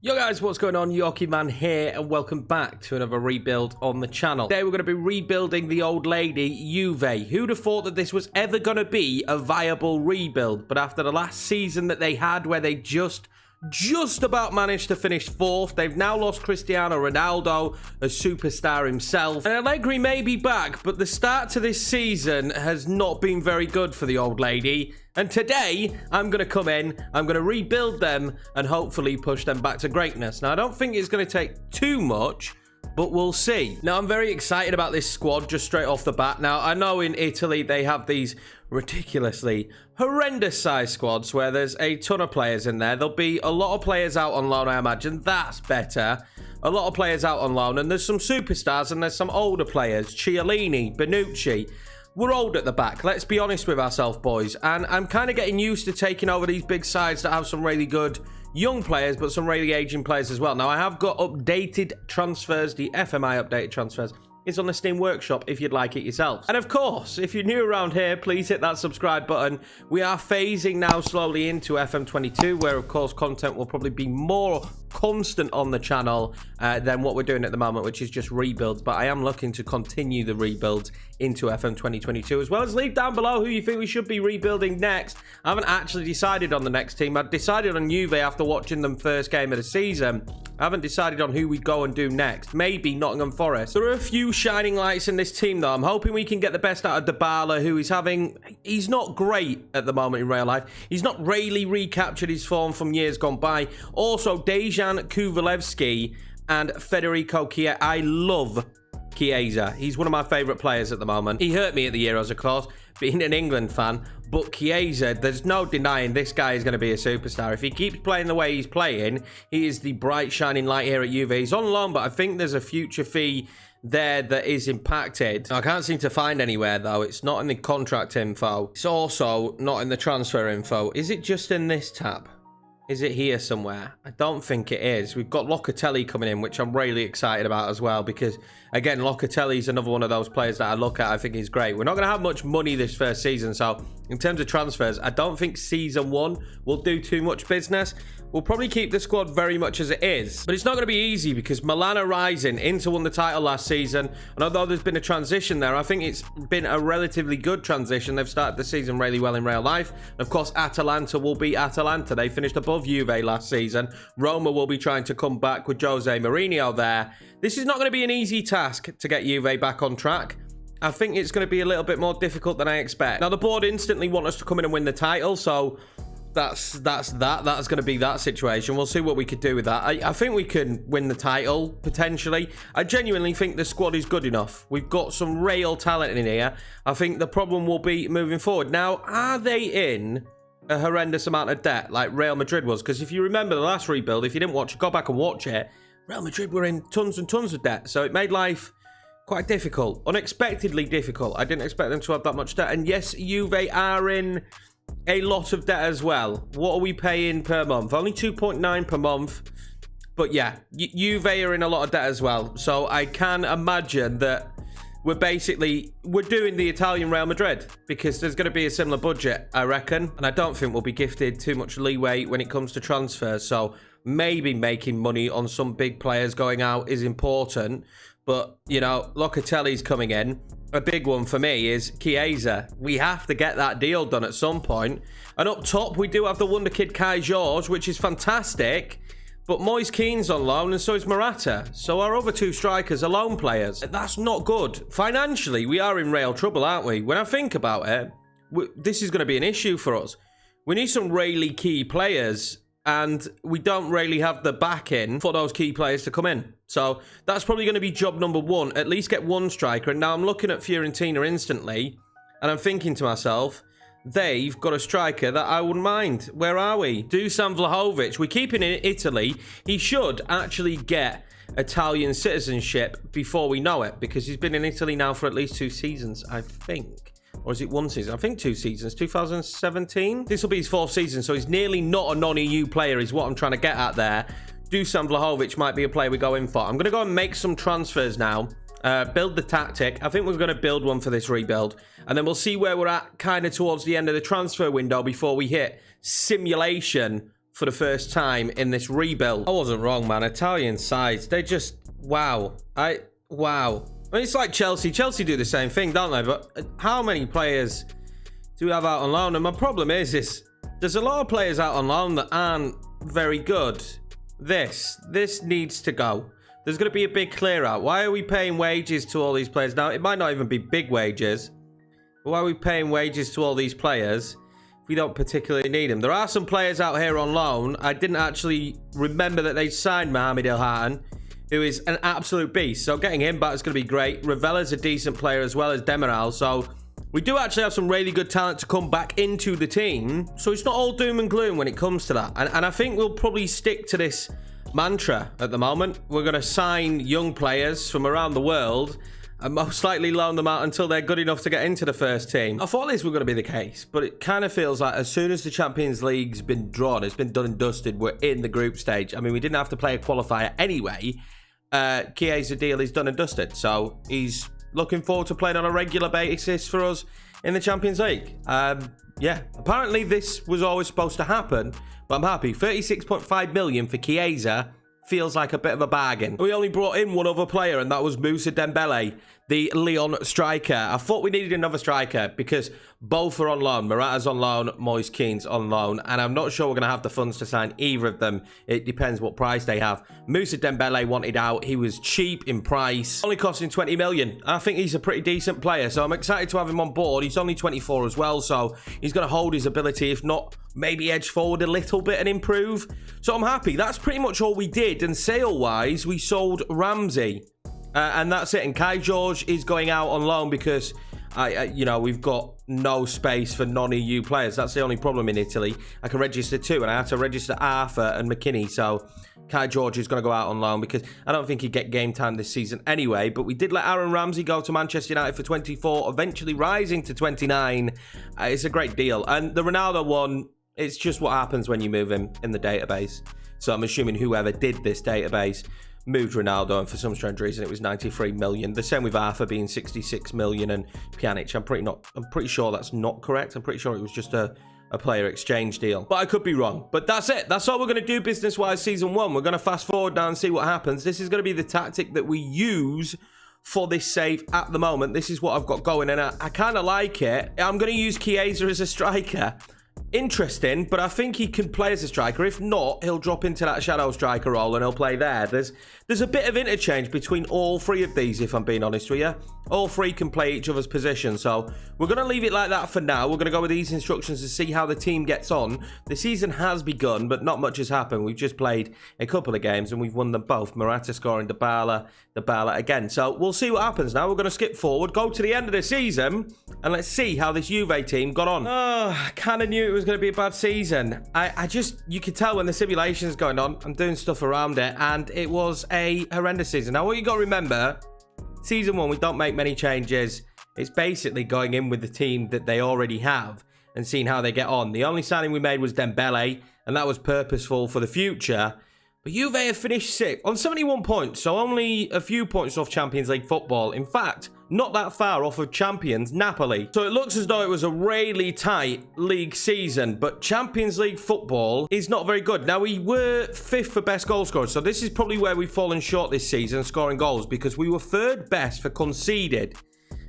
Yo guys, what's going on? Yorkiemann here and welcome back to another rebuild on the channel. Today we're going to be rebuilding the old lady, Juve. Who'd have thought that this was ever going to be a viable rebuild? But after the last season that they had where they just about managed to finish fourth, they've now lost Cristiano Ronaldo, a superstar himself. And Allegri may be back, but the start to this season has not been very good for the old lady. And today, I'm going to come in, I'm going to rebuild them, and hopefully push them back to greatness. Now, I don't think it's going to take too much, but we'll see. Now, I'm very excited about this squad just straight off the bat. Now, I know in Italy, they have these ridiculously horrendous size squads where there's a ton of players in there. There'll be a lot of players out on loan, I imagine. That's better. A lot of players out on loan, and there's some superstars and there's some older players. Chiellini, Bonucci. We're old at the back, let's be honest with ourselves, boys. And I'm kind of getting used to taking over these big sides that have some really good young players, but some really aging players as well. Now, I have got updated transfers, the FMI updated transfers. It's on the Steam Workshop if you'd like it yourself. And of course, if you're new around here, please hit that subscribe button. We are phasing now slowly into FM22, where of course content will probably be more constant on the channel than what we're doing at the moment, which is just rebuilds. But I am looking to continue the rebuilds into FM 2022, as well as leave down below who you think we should be rebuilding next. I haven't actually decided on the next team. I decided on Juve after watching them first game of the season. I haven't decided on who we'd go and do next. Maybe Nottingham Forest. There are a few shining lights in this team, though. I'm hoping we can get the best out of Dybala, who is having... He's not great at the moment in real life. He's not really recaptured his form from years gone by. Also, Dejan Kuvalevski and Federico Chiesa. I love Chiesa. He's one of my favourite players at the moment. He hurt me at the Euros, of course, being an England fan. But Chiesa, there's no denying this guy is going to be a superstar. If he keeps playing the way he's playing, he is the bright, shining light here at Juve. He's on loan, but I think there's a future fee there that is impacted. I can't seem to find anywhere, though. It's not in the contract info. It's also not in the transfer info. Is it just in this tab? Is it here somewhere? I don't think it is. We've got Locatelli coming in, which I'm really excited about as well, because, again, Locatelli's another one of those players that I look at. I think he's great. We're not going to have much money this first season, so in terms of transfers, I don't think season one will do too much business. We'll probably keep the squad very much as it is, but it's not going to be easy because Milan are rising. Inter won the title last season, and although there's been a transition there, I think it's been a relatively good transition. They've started the season really well in real life. Of course, Atalanta will be Atalanta. They finished above Juve last season. Roma will be trying to come back with Jose Mourinho there. This is not going to be an easy task to get Juve back on track. I think it's going to be a little bit more difficult than I expect. Now, the board instantly want us to come in and win the title, so that's going to be that situation. We'll see what we could do with that. I think we can win the title, potentially. I genuinely think the squad is good enough. We've got some real talent in here. I think the problem will be moving forward. Now, are they in a horrendous amount of debt like Real Madrid was? Because if you remember the last rebuild, if you didn't watch it, go back and watch it. Real Madrid were in tons and tons of debt, so it made life quite difficult, unexpectedly difficult. I didn't expect them to have that much debt. And yes, Juve are in a lot of debt as well. What are we paying per month? Only 2.9 per month. But yeah, Juve are in a lot of debt as well. So I can imagine that we're doing the Italian Real Madrid, because there's going to be a similar budget, I reckon. And I don't think we'll be gifted too much leeway when it comes to transfers. So maybe making money on some big players going out is important. But, you know, Locatelli's coming in. A big one for me is Chiesa. We have to get that deal done at some point. And up top, we do have the wonder kid Kai George, which is fantastic. But Moise Keane's on loan, and so is Morata. So our other two strikers are loan players. That's not good. Financially, we are in real trouble, aren't we? When I think about it, this is going to be an issue for us. We need some really key players, and we don't really have the backing for those key players to come in. So that's probably going to be job number one. At least get one striker. And now I'm looking at Fiorentina instantly, and I'm thinking to myself, they've got a striker that I wouldn't mind. Where are we? Dusan Vlahovic. We're keeping in Italy. He should actually get Italian citizenship before we know it, because he's been in Italy now for at least 2 seasons, I think. Or is it 1 season? I think 2 seasons. 2017? This will be his 4th season, so he's nearly not a non-EU player is what I'm trying to get at there. Dusan Vlahovic might be a player we go in for. I'm going to go and make some transfers now. Build the tactic. I think we're going to build one for this rebuild. And then we'll see where we're at kind of towards the end of the transfer window before we hit simulation for the first time in this rebuild. I wasn't wrong, man. Italian sides, they just, wow. Wow. I mean, it's like Chelsea. Chelsea do the same thing, don't they? But how many players do we have out on loan? And my problem is there's a lot of players out on loan that aren't very good. This needs to go. There's going to be a big clear out. Why are we paying wages to all these players? Now, it might not even be big wages. But why are we paying wages to all these players if we don't particularly need them? There are some players out here on loan. I didn't actually remember that they signed Mohamed El-Hatan, who is an absolute beast. So getting him back is going to be great. Ravella's a decent player as well as Demiral. So we do actually have some really good talent to come back into the team. So it's not all doom and gloom when it comes to that. And I think we'll probably stick to this mantra at the moment. We're going to sign young players from around the world and most likely loan them out until they're good enough to get into the first team. I thought this was going to be the case, but it kind of feels like as soon as the Champions League's been drawn, it's been done and dusted, we're in the group stage. I mean, we didn't have to play a qualifier anyway. Chiesa deal is done and dusted, so he's looking forward to playing on a regular basis for us in the Champions League. Yeah, apparently this was always supposed to happen, but I'm happy. 36.5 million for Chiesa feels like a bit of a bargain. We only brought in one other player, and that was Moussa Dembele, the Lyon striker. I thought we needed another striker because both are on loan. Morata's on loan, Moise Kean's on loan, and I'm not sure we're going to have the funds to sign either of them. It depends what price they have. Moussa Dembele wanted out. He was cheap in price, only costing 20 million. I think he's a pretty decent player, so I'm excited to have him on board. He's only 24 as well, so he's going to hold his ability, if not maybe edge forward a little bit and improve. So I'm happy. That's pretty much all we did. And sale-wise, we sold Ramsey. And that's it. And Kai George is going out on loan because, we've got no space for non-EU players. That's the only problem in Italy. I can register two, and I had to register Arthur and McKinney. So Kai George is going to go out on loan because I don't think he'd get game time this season anyway. But we did let Aaron Ramsey go to Manchester United for 24, eventually rising to 29. It's a great deal. And the Ronaldo one, it's just what happens when you move him in the database. So I'm assuming whoever did this database moved Ronaldo, and for some strange reason it was 93 million. The same with Arthur being 66 million and Pjanic. I'm pretty sure that's not correct. I'm pretty sure it was just a player exchange deal, but I could be wrong. But that's it. That's all we're going to do business-wise season one. We're going to fast forward now and see what happens. This is going to be the tactic that we use for this save at the moment. This is what I've got going, and I kind of like it. I'm going to use Chiesa as a striker. Interesting, but I think he can play as a striker. If not, he'll drop into that shadow striker role and he'll play there. There's a bit of interchange between all three of these, if I'm being honest with you. All three can play each other's position, so we're going to leave it like that for now. We're going to go with these instructions to see how the team gets on. The season has begun, but not much has happened. We've just played a couple of games and we've won them both. Morata scoring, Dybala again. So we'll see what happens now. We're going to skip forward, go to the end of the season, and let's see how this Juve team got on. Oh, I kind of knew it was going to be a bad season. You could tell when the simulation's going on, I'm doing stuff around it, and it was a horrendous season. Now, what you got to remember, season one, we don't make many changes. It's basically going in with the team that they already have and seeing how they get on. The only signing we made was Dembele, and that was purposeful for the future. But Juve have finished sixth on 71 points, so only a few points off Champions League football. In fact, not that far off of champions Napoli. So it looks as though it was a really tight league season, but Champions League football is not very good. Now, we were fifth for best goal scorers, so this is probably where we've fallen short this season, scoring goals, because we were third best for conceded.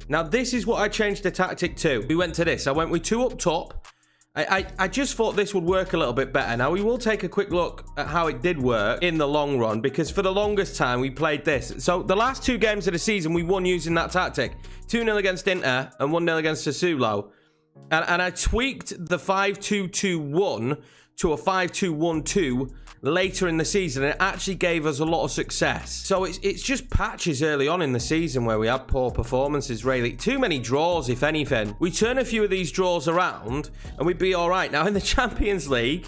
Now, this is what I changed the tactic to. We went to this. I went with two up top. I just thought this would work a little bit better. Now, we will take a quick look at how it did work in the long run, because for the longest time, we played this. So, the last two games of the season, we won using that tactic. 2-0 against Inter and 1-0 against Sassuolo. And I tweaked the 5-2-2-1 to a 5-2-1-2 later in the season. It actually gave us a lot of success. So it's just patches early on in the season where we had poor performances, really. Too many draws, if anything. We turn a few of these draws around and we'd be all right. Now, in the Champions League,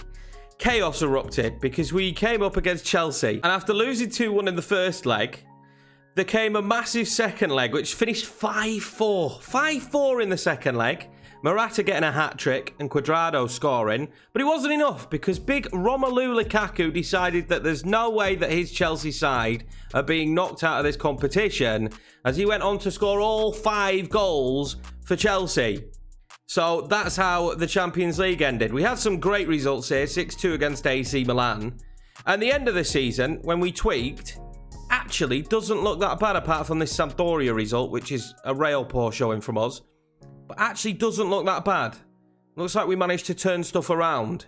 chaos erupted because we came up against Chelsea. And after losing 2-1 in the first leg, there came a massive second leg, which finished 5-4. 5-4 in the second leg. Morata getting a hat-trick and Cuadrado scoring. But it wasn't enough because big Romelu Lukaku decided that there's no way that his Chelsea side are being knocked out of this competition, as he went on to score all 5 goals for Chelsea. So that's how the Champions League ended. We had some great results here, 6-2 against AC Milan. And the end of the season, when we tweaked, actually doesn't look that bad apart from this Sampdoria result, which is a rail poor showing from us. But actually doesn't look that bad. Looks like we managed to turn stuff around.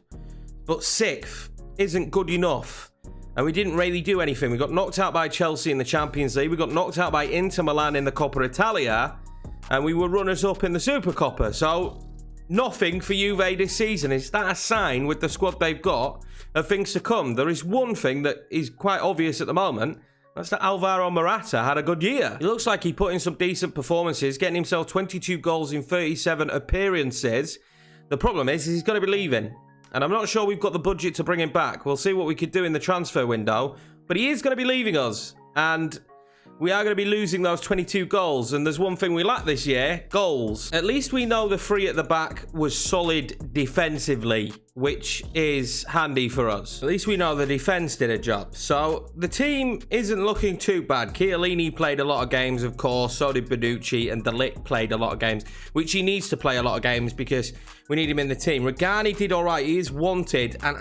But 6th isn't good enough. And we didn't really do anything. We got knocked out by Chelsea in the Champions League. We got knocked out by Inter Milan in the Coppa Italia. And we were runners-up in the Supercoppa. So, nothing for Juve this season. Is that a sign with the squad they've got of things to come? There is one thing that is quite obvious at the moment. That's that Alvaro Morata had a good year. It looks like he put in some decent performances, getting himself 22 goals in 37 appearances. The problem is he's going to be leaving. And I'm not sure we've got the budget to bring him back. We'll see what we could do in the transfer window. But he is going to be leaving us. And we are going to be losing those 22 goals. And there's one thing we lack this year. Goals. At least we know the three at the back was solid defensively, which is handy for us. At least we know the defense did a job. So the team isn't looking too bad. Chiellini played a lot of games, of course. So did Bonucci, and De Ligt played a lot of games, which he needs to play a lot of games because we need him in the team. Regani did all right. He is wanted and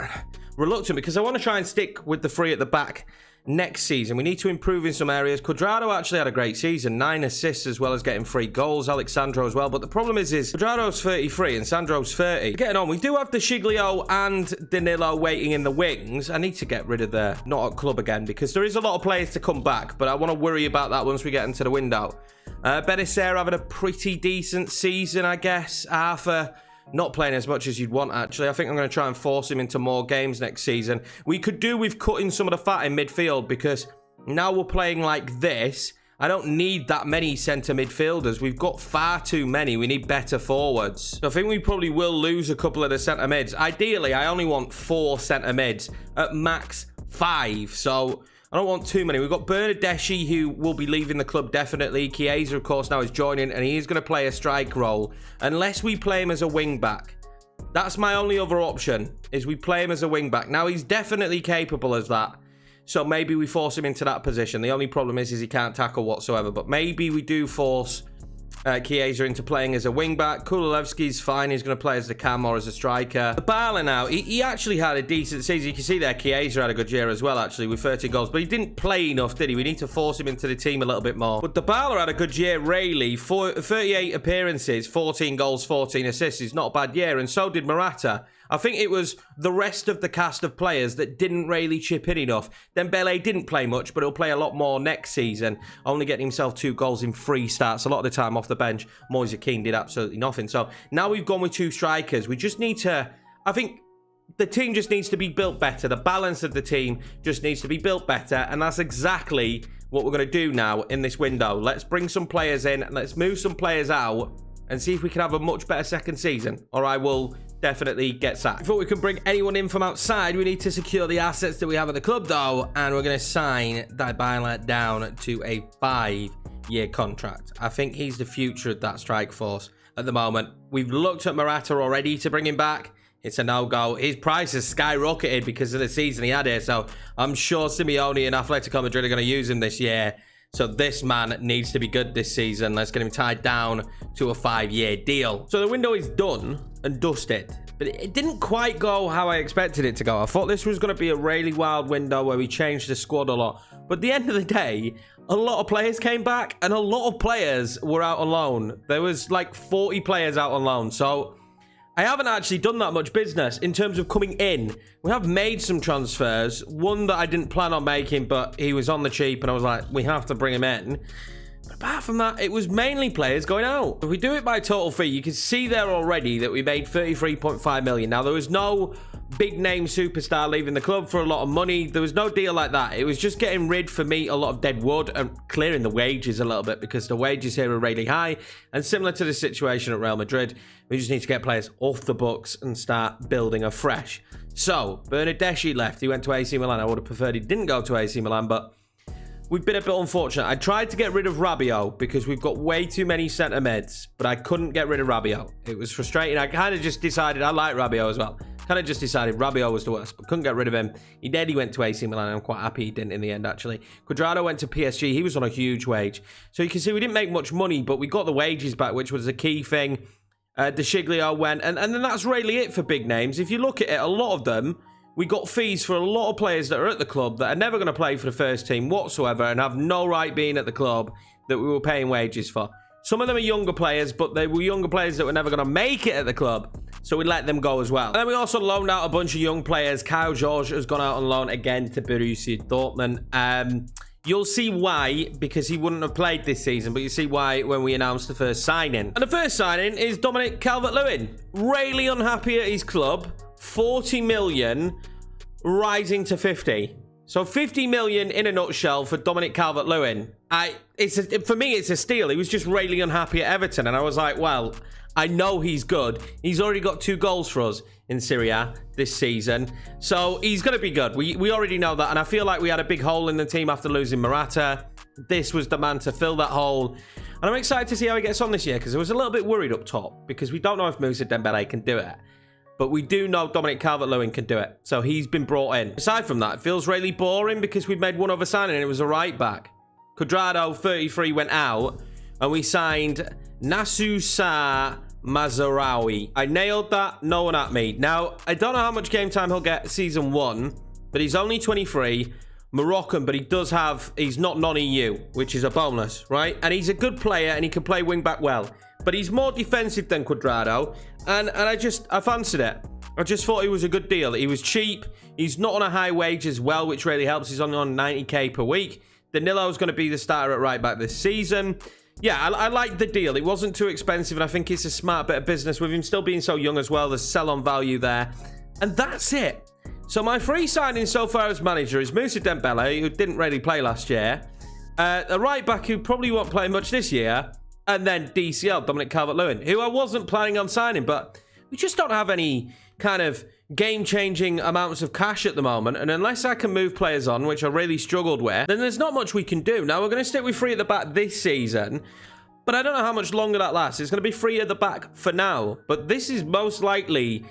reluctant because I want to try and stick with the three at the back next season. We need to improve in some areas. Cuadrado actually had a great season, 9 assists as well as getting 3 goals. Alexandro as well. But the problem is Cuadrado's 33 and Sandro's 30. Getting on, we do have the Schiglio and Danilo waiting in the wings. I need to get rid of the not at club again because there is a lot of players to come back, but I want to worry about that once we get into the window. Benacer having a pretty decent season, I guess. Arthur not playing as much as you'd want, actually. I think I'm going to try and force him into more games next season. We could do with cutting some of the fat in midfield because now we're playing like this. I don't need that many centre midfielders. We've got far too many. We need better forwards. So I think we probably will lose a couple of the centre mids. Ideally, I only want 4 centre mids. At max, 5. So I don't want too many. We've got Bernardeschi, who will be leaving the club definitely. Chiesa, of course, now is joining, and he is going to play a strike role. Unless we play him as a wing-back. That's my only other option, is we play him as a wing-back. Now, he's definitely capable as that. So maybe we force him into that position. The only problem is he can't tackle whatsoever. But maybe we do force Chiesa into playing as a wing-back. Kulilevsky's fine. He's going to play as the cam or as a striker. Bala now, he actually had a decent season. You can see there, Chiesa had a good year as well, actually, with 30 goals. But he didn't play enough, did he? We need to force him into the team a little bit more. But Bala had a good year, really. 38 appearances, 14 goals, 14 assists. It's not a bad year. And so did Morata. I think it was the rest of the cast of players that didn't really chip in enough. Dembele didn't play much, but he'll play a lot more next season. Only getting himself 2 goals in 3 starts. A lot of the time off the bench. Moise Kean did absolutely nothing. So now we've gone with 2 strikers. We just need to... I think the team just needs to be built better. The balance of the team just needs to be built better. And that's exactly what we're going to do now in this window. Let's bring some players in. Let's move some players out. And see if we can have a much better second season. Or I will definitely get sacked. Before we can bring anyone in from outside, we need to secure the assets that we have at the club, though. And we're going to sign Dybala down to a 5-year contract. I think he's the future of that strike force at the moment. We've looked at Morata already to bring him back. It's a no-go. His price has skyrocketed because of the season he had here. So I'm sure Simeone and Atletico Madrid are going to use him this year. So this man needs to be good this season. Let's get him tied down to a 5-year deal. So the window is done and dusted. But it didn't quite go how I expected it to go. I thought this was going to be a really wild window where we changed the squad a lot. But at the end of the day, a lot of players came back and a lot of players were out on loan. There was like 40 players out on loan. So I haven't actually done that much business in terms of coming in. We have made some transfers. One that I didn't plan on making, but he was on the cheap, and I was like, we have to bring him in. But apart from that, it was mainly players going out. If we do it by total fee, you can see there already that we made 33.5 million. Now, there was no big name superstar leaving the club for a lot of money. There was no deal like that. It was just getting rid for me a lot of dead wood and clearing the wages a little bit because the wages here are really high. And similar to the situation at Real Madrid, we just need to get players off the books and start building afresh. So, Bernardeschi left. He went to AC Milan. I would have preferred he didn't go to AC Milan, but we've been a bit unfortunate. I tried to get rid of Rabiot because we've got way too many centre mids, but I couldn't get rid of Rabiot. It was frustrating. I kind of just decided, I like Rabiot as well. Kind of just decided Rabiot was the worst, but couldn't get rid of him. He went to AC Milan, and I'm quite happy he didn't in the end, actually. Cuadrado went to PSG. He was on a huge wage. So you can see we didn't make much money, but we got the wages back, which was a key thing. De Sciglio went, and then that's really it for big names. If you look at it, a lot of them, we got fees for a lot of players that are at the club that are never going to play for the first team whatsoever and have no right being at the club that we were paying wages for. Some of them are younger players, but they were younger players that were never going to make it at the club, so we let them go as well. And then we also loaned out a bunch of young players. Kyle George has gone out on loan again to Borussia Dortmund. You'll see why, because he wouldn't have played this season, but you see why when we announced the first signing. And the first signing is Dominic Calvert-Lewin. Really unhappy at his club. 40 million rising to 50. So 50 million in a nutshell for Dominic Calvert-Lewin. For me, it's a steal. He was just really unhappy at Everton. And I was like, well, I know he's good. He's already got 2 goals for us in Serie A this season. So he's going to be good. We already know that. And I feel like we had a big hole in the team after losing Morata. This was the man to fill that hole. And I'm excited to see how he gets on this year, because I was a little bit worried up top, because we don't know if Moussa Dembele can do it. But we do know Dominic Calvert-Lewin can do it. So he's been brought in. Aside from that, it feels really boring because we've made one other signing and it was a right back. Cuadrado, 33, went out. And we signed Nasusa Mazarawi. I nailed that. No one at me. Now, I don't know how much game time he'll get season 1. But he's only 23. Moroccan, but he's not non-EU, which is a bonus, right? And he's a good player and he can play wing-back well. But he's more defensive than Cuadrado. And I fancied it. I just thought he was a good deal. He was cheap. He's not on a high wage as well, which really helps. He's only on 90k per week. Danilo's going to be the starter at right back this season. Yeah, I like the deal. It wasn't too expensive, and I think it's a smart bit of business with him still being so young as well. There's sell-on value there. And that's it. So my free signing so far as manager is Moussa Dembele, who didn't really play last year. A right back who probably won't play much this year. And then DCL, Dominic Calvert-Lewin, who I wasn't planning on signing, but we just don't have any kind of game-changing amounts of cash at the moment. And unless I can move players on, which I really struggled with, then there's not much we can do. Now, we're going to stick with 3 at the back this season, but I don't know how much longer that lasts. It's going to be 3 at the back for now, but this is most likely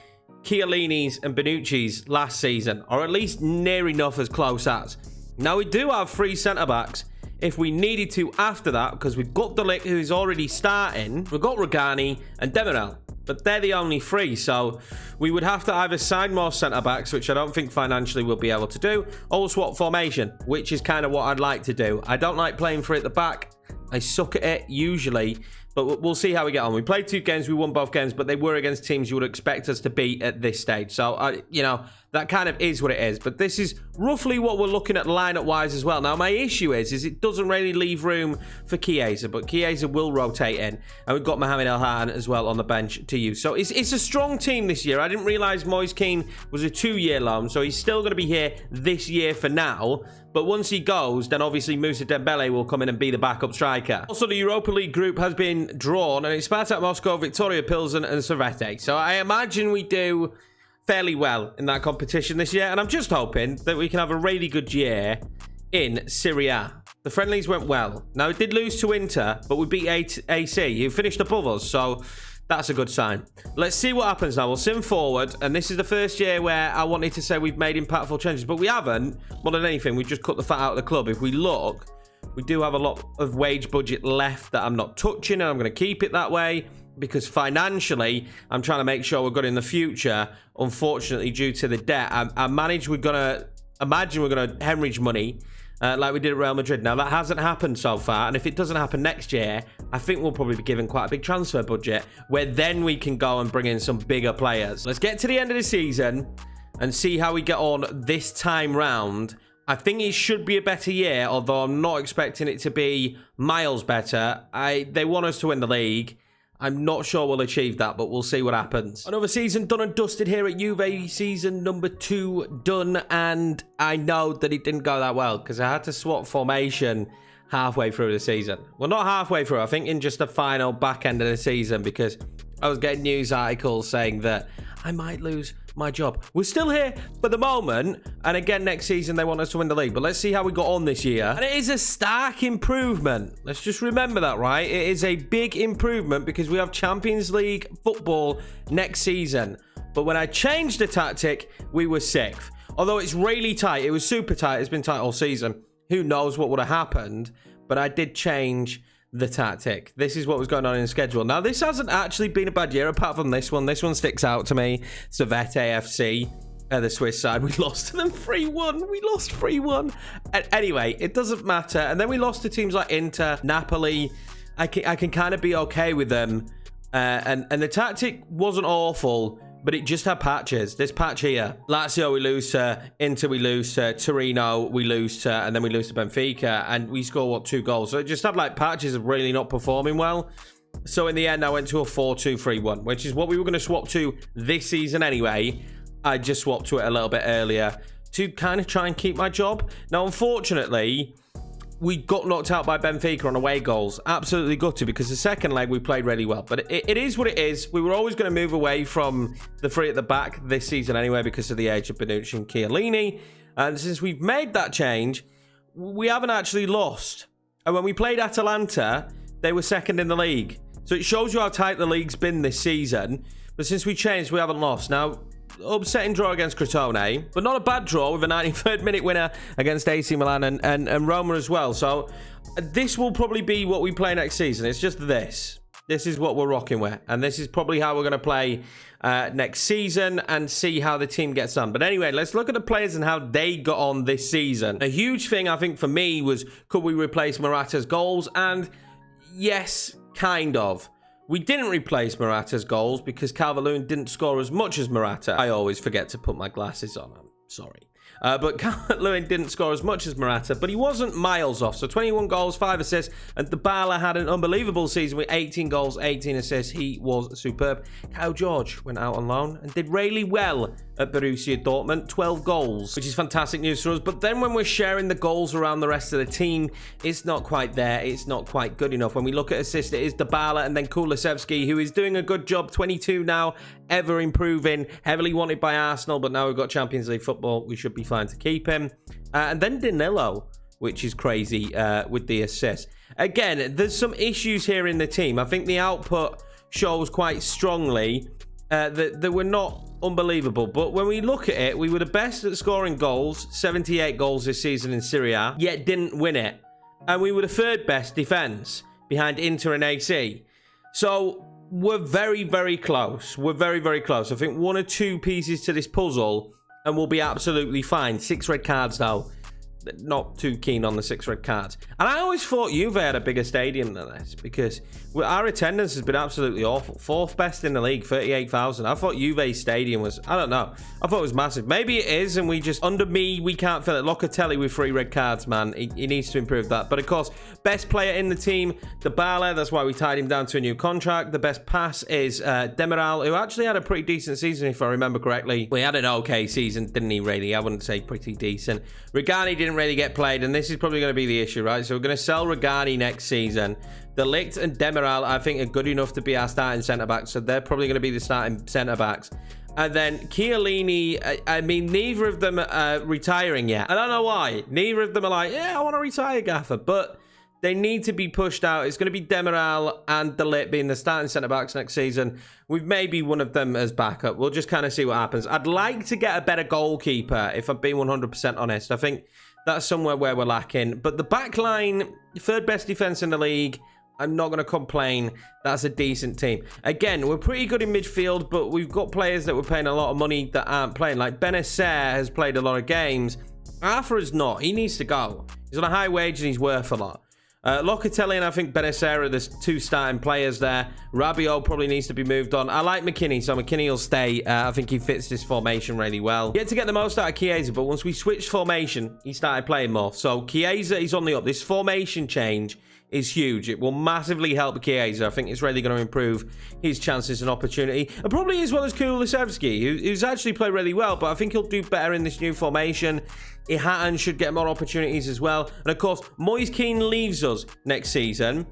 Chiellini's and Bonucci's last season, or at least near enough as close as. Now, we do have 3 centre-backs if we needed to after that, because we've got De Ligt, who is already starting. We've got Rugani and Demirel, but they're the only 3, so we would have to either sign more centre-backs, which I don't think financially we'll be able to do, or we'll swap formation, which is kind of what I'd like to do. I don't like playing 3 at the back. I suck at it usually, but we'll see how we get on. We played 2 games, we won both games, but they were against teams you would expect us to beat at this stage. So, that kind of is what it is. But this is roughly what we're looking at lineup-wise as well. Now, my issue is it doesn't really leave room for Chiesa, but Chiesa will rotate in. And we've got Mohamed El Haddan as well on the bench to use. So it's a strong team this year. I didn't realise Moise Kean was a 2-year loan, so he's still going to be here this year for now. But once he goes, then obviously Moussa Dembele will come in and be the backup striker. Also, the Europa League group has been drawn, and it's Spartak Moscow, Victoria Pilsen, and Servette. So I imagine we do fairly well in that competition this year, and I'm just hoping that we can have a really good year in Serie A. The friendlies went well. Now, it did lose to Inter, but we beat AC, who finished above us, so that's a good sign. Let's see what happens now. We'll sim forward, and this is the first year where I wanted to say we've made impactful changes, but we haven't. More than anything, we just cut the fat out of the club. If we look, we do have a lot of wage budget left that I'm not touching, and I'm going to keep it that way, because financially, I'm trying to make sure we're good in the future. Unfortunately, due to the debt, I imagine we're going to hemorrhage money like we did at Real Madrid. Now, that hasn't happened so far, and if it doesn't happen next year, I think we'll probably be given quite a big transfer budget, where then we can go and bring in some bigger players. Let's get to the end of the season and see how we get on this time round. I think it should be a better year, although I'm not expecting it to be miles better. They want us to win the league. I'm not sure we'll achieve that, but we'll see what happens. Another season done and dusted here at Juve. Season number 2 done, and I know that it didn't go that well because I had to swap formation halfway through the season. Well, not halfway through. I think in just the final back end of the season, because I was getting news articles saying that I might lose my job. We're still here for the moment, and again next season they want us to win the league, but let's see how we got on this year. And it is a stark improvement. Let's just remember that, right? It is a big improvement because we have Champions League football next season. But when I changed the tactic, we were 6th. Although it's really tight. It was super tight. It's been tight all season. Who knows what would have happened, but I did change the tactic. This is what was going on in the schedule. Now, this hasn't actually been a bad year apart from this one. This one sticks out to me. Servette AFC, the Swiss side. We lost to them 3-1. We lost 3-1. Anyway, it doesn't matter. And then we lost to teams like Inter, Napoli. I can kind of be okay with them. And the tactic wasn't awful, but it just had patches. This patch here, Lazio we lose to, Inter we lose to, Torino we lose to, and then we lose to Benfica, and we score, what, 2 goals. So it just had like patches of really not performing well. So in the end, I went to a 4-2-3-1, which is what we were going to swap to this season anyway. I just swapped to it a little bit earlier to kind of try and keep my job. Now, unfortunately, we got knocked out by Benfica on away goals. Absolutely gutted, because the second leg we played really well. But it is what it is. We were always going to move away from the 3 at the back this season anyway, because of the age of Bonucci and Chiellini. And since we've made that change, we haven't actually lost. And when we played Atalanta, they were second in the league. So it shows you how tight the league's been this season. But since we changed, we haven't lost. Now, upsetting draw against Crotone, but not a bad draw with a 93rd minute winner against AC Milan and Roma as well. So this will probably be what we play next season. It's just this. This is what we're rocking with. And this is probably how we're going to play next season and see how the team gets on. But anyway, let's look at the players and how they got on this season. A huge thing, I think, for me was, could we replace Morata's goals? And yes, kind of. We didn't replace Morata's goals because Calvert-Lewin didn't score as much as Morata. I always forget to put my glasses on. I'm sorry. But Calvert-Lewin didn't score as much as Morata, but he wasn't miles off. So 21 goals, 5 assists, and Dybala had an unbelievable season with 18 goals, 18 assists. He was superb. Kyle George went out on loan and did really well at Borussia Dortmund, 12 goals, which is fantastic news for us. But then when we're sharing the goals around the rest of the team, it's not quite there. It's not quite good enough. When we look at assists, it is Dybala and then Kulusevski, who is doing a good job, 22 now, ever improving, heavily wanted by Arsenal, but now we've got Champions League football. We should be fine to keep him. And then Danilo, which is crazy with the assist. Again, there's some issues here in the team. I think the output shows quite strongly that we're not unbelievable. But when we look at it, we were the best at scoring goals, 78 goals this season in Serie A, yet didn't win it. And we were the 3rd best defense behind Inter and AC. So we're very, very close. We're very, very close. I think 1 or 2 pieces to this puzzle and we'll be absolutely fine. 6 red cards though. Not too keen on the 6 red cards. And I always thought Juve had a bigger stadium than this, because our attendance has been absolutely awful. 4th best in the league, 38,000. I thought Juve's stadium was, I don't know, I thought it was massive. Maybe it is, and we just, under me, we can't fill it. Locatelli with 3 red cards, man. He needs to improve that. But of course, best player in the team, Dybala. That's why we tied him down to a new contract. The best pass is Demiral, who actually had a pretty decent season, if I remember correctly. Well, he had an okay season, didn't he, really? I wouldn't say pretty decent. Regani didn't really get played, and this is probably going to be the issue, right? So we're going to sell Regani next season. De Ligt and Demiral, I think, are good enough to be our starting centre-backs, so they're probably going to be the starting centre-backs. And then Chiellini, I mean, neither of them are retiring yet. I don't know why. Neither of them are like, yeah, I want to retire, Gaffer, but they need to be pushed out. It's going to be Demiral and De Ligt being the starting centre-backs next season, with maybe one of them as backup. We'll just kind of see what happens. I'd like to get a better goalkeeper, if I'm being 100% honest. I think that's somewhere where we're lacking. But the back line, 3rd best defense in the league, I'm not going to complain. That's a decent team. Again, we're pretty good in midfield, but we've got players that we're paying a lot of money that aren't playing. Like Benacer has played a lot of games. Arthur is not. He needs to go. He's on a high wage and he's worth a lot. Locatelli and I think Benacer are the 2 starting players there. Rabiot probably needs to be moved on. I like McKinney, so McKinney will stay. I think he fits this formation really well. Yet to get the most out of Chiesa, but once we switched formation, he started playing more. So Chiesa is on the up. This formation change is huge. It will massively help Chiesa. I think it's really going to improve his chances and opportunity. And probably as well as Kulusevski, who's actually played really well, but I think he'll do better in this new formation. Ihatton should get more opportunities as well. And of course, Moise Kean leaves us next season,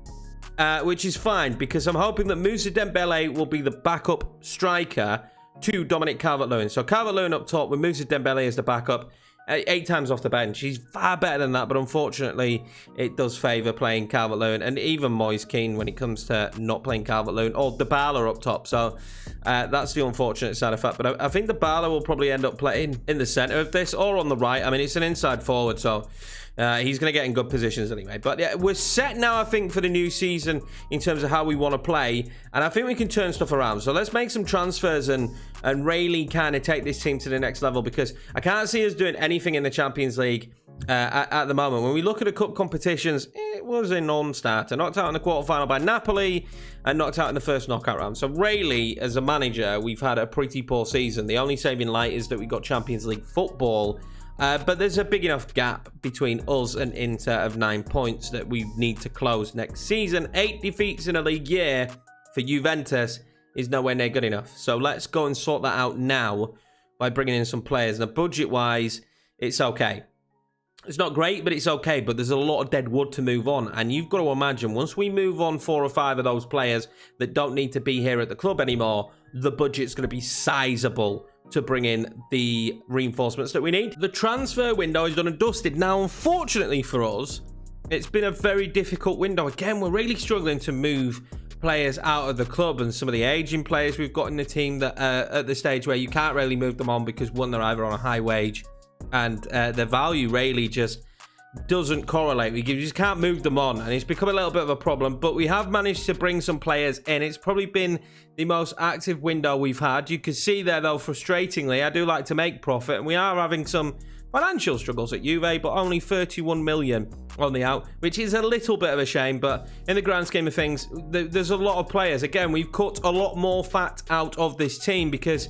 which is fine, because I'm hoping that Moussa Dembele will be the backup striker to Dominic Calvert-Lewin. So Calvert-Lewin up top with Moussa Dembele as the backup. 8 times off the bench. He's far better than that, but unfortunately, it does favour playing Calvert-Lewin, and even Moise Kean when it comes to not playing Calvert-Lewin, or Dybala up top. So that's the unfortunate side effect. But I think Dybala will probably end up playing in the centre of this, or on the right. I mean, it's an inside forward, so He's going to get in good positions anyway. But yeah, we're set now, I think, for the new season in terms of how we want to play. And I think we can turn stuff around. So let's make some transfers and really kind of take this team to the next level, because I can't see us doing anything in the Champions League at the moment. When we look at the cup competitions, it was a non-starter. Knocked out in the quarterfinal by Napoli and knocked out in the first knockout round. So really, as a manager, we've had a pretty poor season. The only saving light is that we got Champions League football. But there's a big enough gap between us and Inter of 9 points that we need to close next season. 8 defeats in a league year for Juventus is nowhere near good enough. So let's go and sort that out now by bringing in some players. Now, budget-wise, it's okay. It's not great, but it's okay. But there's a lot of dead wood to move on. And you've got to imagine, once we move on 4 or 5 of those players that don't need to be here at the club anymore, the budget's going to be sizable to bring in the reinforcements that we need. The transfer window is done and dusted. Now, unfortunately for us, it's been a very difficult window. Again, we're really struggling to move players out of the club, and some of the aging players we've got in the team that at the stage where you can't really move them on because, one, they're either on a high wage and their value really just doesn't correlate. We just can't move them on, and it's become a little bit of a problem. But we have managed to bring some players in. It's probably been the most active window we've had. You can see there, though, frustratingly, I do like to make profit, and we are having some financial struggles at Juve, but only 31 million on the out, which is a little bit of a shame. But in the grand scheme of things, there's a lot of players. Again, we've cut a lot more fat out of this team because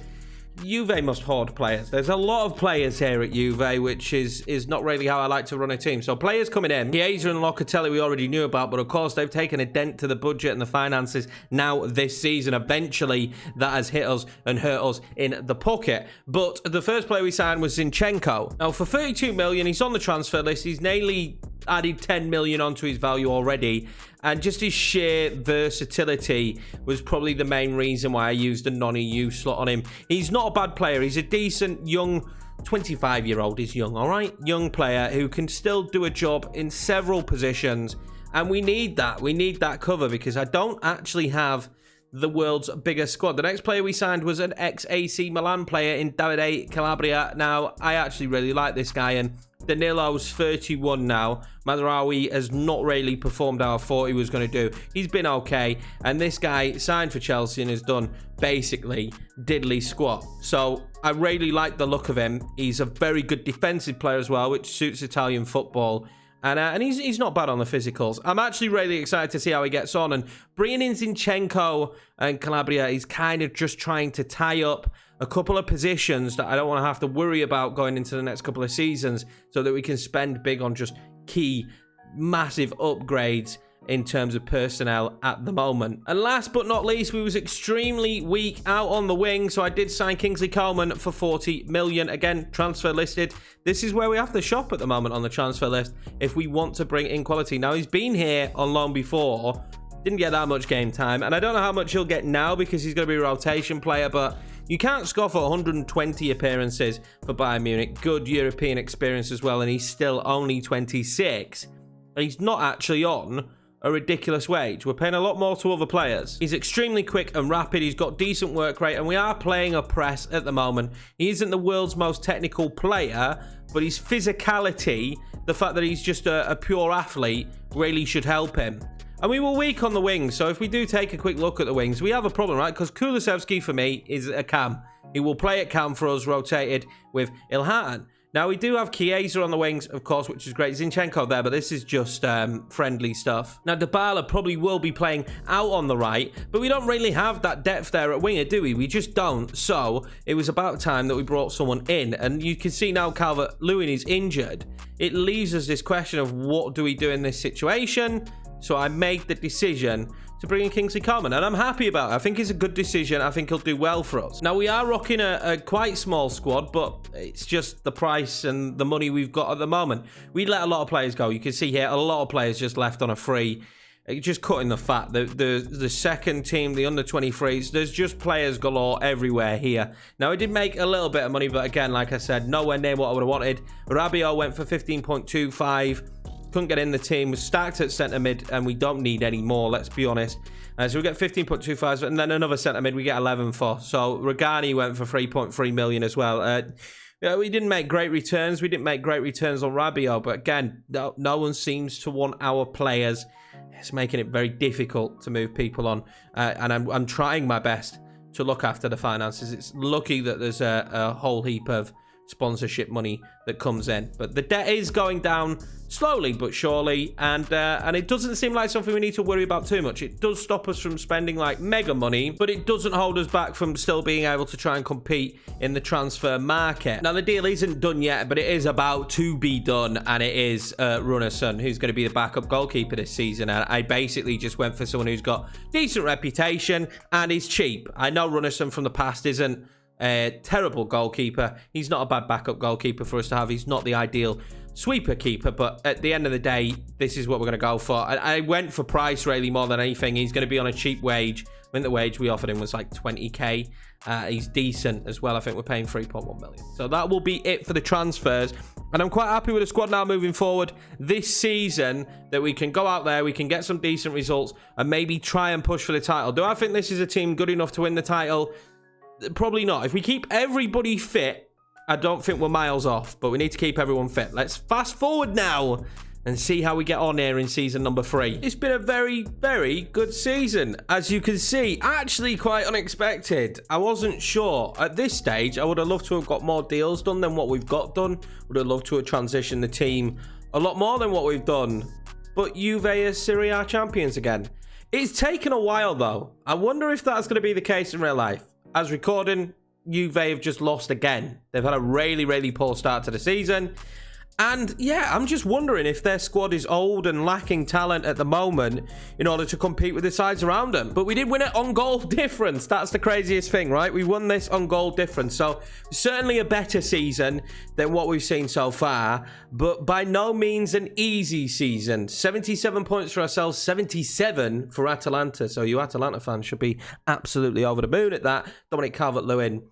Juve must hoard players. There's a lot of players here at Juve, which is not really how I like to run a team. So players coming in, Chiesa and Locatelli we already knew about, but of course they've taken a dent to the budget and the finances now this season. Eventually that has hit us and hurt us in the pocket. But the first player we signed was Zinchenko. Now for 32 million, he's on the transfer list. He's nearly added 10 million onto his value already, and just his sheer versatility was probably the main reason why I used a non-EU slot on him. He's not a bad player. He's a decent young 25-year-old. He's young, all right? Young player who can still do a job in several positions, and we need that. We need that cover because I don't actually have the world's biggest squad. The next player we signed was an ex-AC Milan player in Davide Calabria. Now, I actually really like this guy, and Danilo's 31 now. Mazraoui has not really performed how I thought he was going to do. He's been okay, and this guy signed for Chelsea and has done basically diddly squat. So I really like the look of him. He's a very good defensive player as well, which suits Italian football. And he's not bad on the physicals. I'm actually really excited to see how he gets on. And bringing in Zinchenko and Calabria is kind of just trying to tie up a couple of positions that I don't want to have to worry about going into the next couple of seasons, so that we can spend big on just key, massive upgrades in terms of personnel at the moment. And last but not least, we was extremely weak out on the wing, so I did sign Kingsley Coman for 40 million. Again, transfer listed. This is where we have to shop at the moment on the transfer list if we want to bring in quality. Now, he's been here on loan before, didn't get that much game time, and I don't know how much he'll get now because he's going to be a rotation player, but you can't scoff at 120 appearances for Bayern Munich. Good European experience as well, and he's still only 26. He's not actually on a ridiculous wage. We're paying a lot more to other players. He's extremely quick and rapid. He's got decent work rate, and we are playing a press at the moment. He isn't the world's most technical player, but his physicality, the fact that he's just a pure athlete, really should help him. And we were weak on the wings, so if we do take a quick look at the wings, we have a problem, right? Because Kulusevski, for me, is a cam. He will play at cam for us, rotated with Ilhan. Now, we do have Chiesa on the wings, of course, which is great. Zinchenko there, but this is just friendly stuff. Now, Dybala probably will be playing out on the right, but we don't really have that depth there at winger, do we? We just don't. So, it was about time that we brought someone in. And you can see now Calvert-Lewin is injured. It leaves us this question of what do we do in this situation? So I made the decision to bring in Kingsley Coman, and I'm happy about it. I think it's a good decision. I think he'll do well for us. Now, we are rocking a quite small squad, but it's just the price and the money we've got at the moment. We let a lot of players go. You can see here, a lot of players just left on a free. Just cutting the fat. The second team, the under-23s, there's just players galore everywhere here. Now, I did make a little bit of money, but again, like I said, nowhere near what I would have wanted. Rabiot went for 15.25. Couldn't get in the team, was stacked at centre mid, and we don't need any more, let's be honest. So we get 15.25, and then another centre mid we get 11 for. So Regani went for 3.3 million as well. Yeah, we didn't make great returns. We didn't make great returns on Rabiot. But again, no one seems to want our players. It's making it very difficult to move people on. And I'm trying my best to look after the finances. It's lucky that there's a whole heap of sponsorship money that comes in, but the debt is going down slowly but surely, and it doesn't seem like something we need to worry about too much. It does stop us from spending like mega money, but it doesn't hold us back from still being able to try and compete in the transfer market. Now the deal isn't done yet, but it is about to be done, and it is Runarsson, who's going to be the backup goalkeeper this season. And I basically just went for someone who's got decent reputation and is cheap. I know Runarsson from the past isn't a terrible goalkeeper. He's not a bad backup goalkeeper for us to have. He's not the ideal sweeper keeper, but at the end of the day, this is what we're going to go for. I went for price really more than anything. He's going to be on a cheap wage. I think the wage we offered him was like 20k. He's decent as well. I think we're paying 3.1 million. So that will be it for the transfers. And I'm quite happy with the squad now moving forward this season, that we can go out there, we can get some decent results, and maybe try and push for the title. Do I think this is a team good enough to win the title? Probably not. If we keep everybody fit, I don't think we're miles off, but we need to keep everyone fit. Let's fast forward now and see how we get on here in season number 3. It's been a very, very good season, as you can see. Actually quite unexpected. I wasn't sure. At this stage, I would have loved to have got more deals done than what we've got done. Would have loved to have transitioned the team a lot more than what we've done. But Juve are Serie A champions again. It's taken a while, though. I wonder if that's going to be the case in real life. As recording, Juve have just lost again. They've had a really, really poor start to the season. And yeah, I'm just wondering if their squad is old and lacking talent at the moment in order to compete with the sides around them. But we did win it on goal difference. That's the craziest thing, right? We won this on goal difference. So certainly a better season than what we've seen so far, but by no means an easy season. 77 points for ourselves, 77 for Atalanta. So you Atalanta fans should be absolutely over the moon at that. Dominic Calvert-Lewin,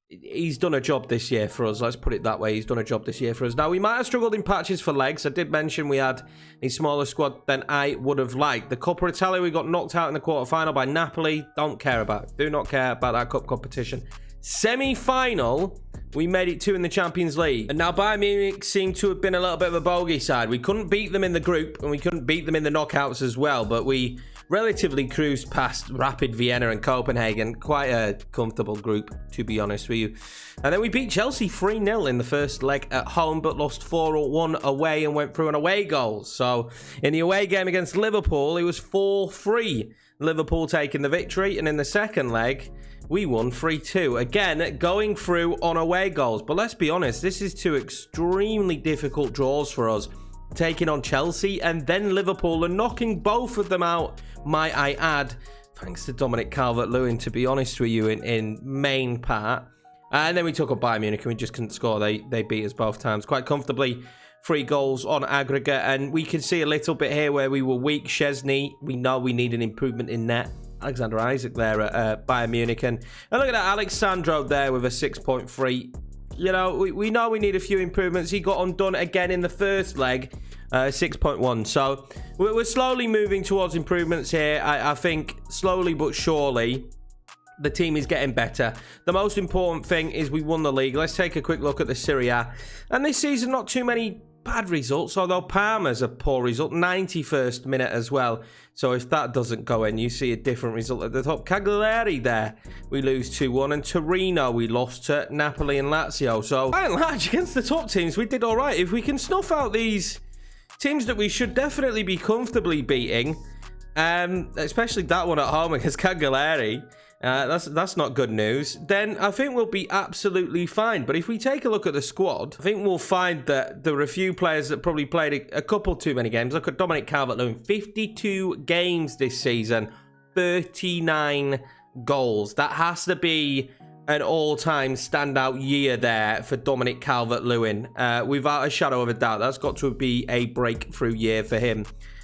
he's done a job this year for us. Let's put it that way. He's done a job this year for us. Now, we might have struggled in patches for legs. I did mention we had a smaller squad than I would have liked. The Coppa Italia, we got knocked out in the quarterfinal by Napoli. Don't care about it. Do not care about that cup competition. Semi-final, we made it 2 in the Champions League. And now Bayern Munich seemed to have been a little bit of a bogey side. We couldn't beat them in the group, and we couldn't beat them in the knockouts as well. But we relatively cruised past Rapid Vienna and Copenhagen. Quite a comfortable group, to be honest with you. And then we beat Chelsea 3-0 in the first leg at home, but lost 4-1 away and went through on away goals. So in the away game against Liverpool, it was 4-3. Liverpool taking the victory. And in the second leg, we won 3-2. Again, going through on away goals. But let's be honest, this is 2 extremely difficult draws for us. Taking on Chelsea and then Liverpool and knocking both of them out, might I add, thanks to Dominic Calvert-Lewin, to be honest with you, in main part. And then we took up Bayern Munich and we just couldn't score. They beat us both times quite comfortably. 3 goals on aggregate, and we can see a little bit here where we were weak. Szczesny, we know we need an improvement in net. Alexander Isaac there at Bayern Munich. And look at that, Alexandro there with a 6.3. You know, we know we need a few improvements. He got undone again in the first leg, 6.1. So we're slowly moving towards improvements here. I think slowly but surely the team is getting better. The most important thing is we won the league. Let's take a quick look at the Serie A. And this season, not too many bad results, although Parma's a poor result, 91st minute as well. So if that doesn't go in, you see a different result at the top. Cagliari there, we lose 2-1, and Torino we lost to Napoli and Lazio. So by and large, against the top teams, we did all right. If we can snuff out these teams that we should definitely be comfortably beating, especially that one at home against Cagliari, that's not good news, then I think we'll be absolutely fine. But if we take a look at the squad, I think we'll find that there are a few players that probably played a couple too many games. Look at Dominic Calvert-Lewin, 52 games this season, 39 goals. That has to be an all-time standout year there for Dominic Calvert-Lewin. Without a shadow of a doubt, that's got to be a breakthrough year for him.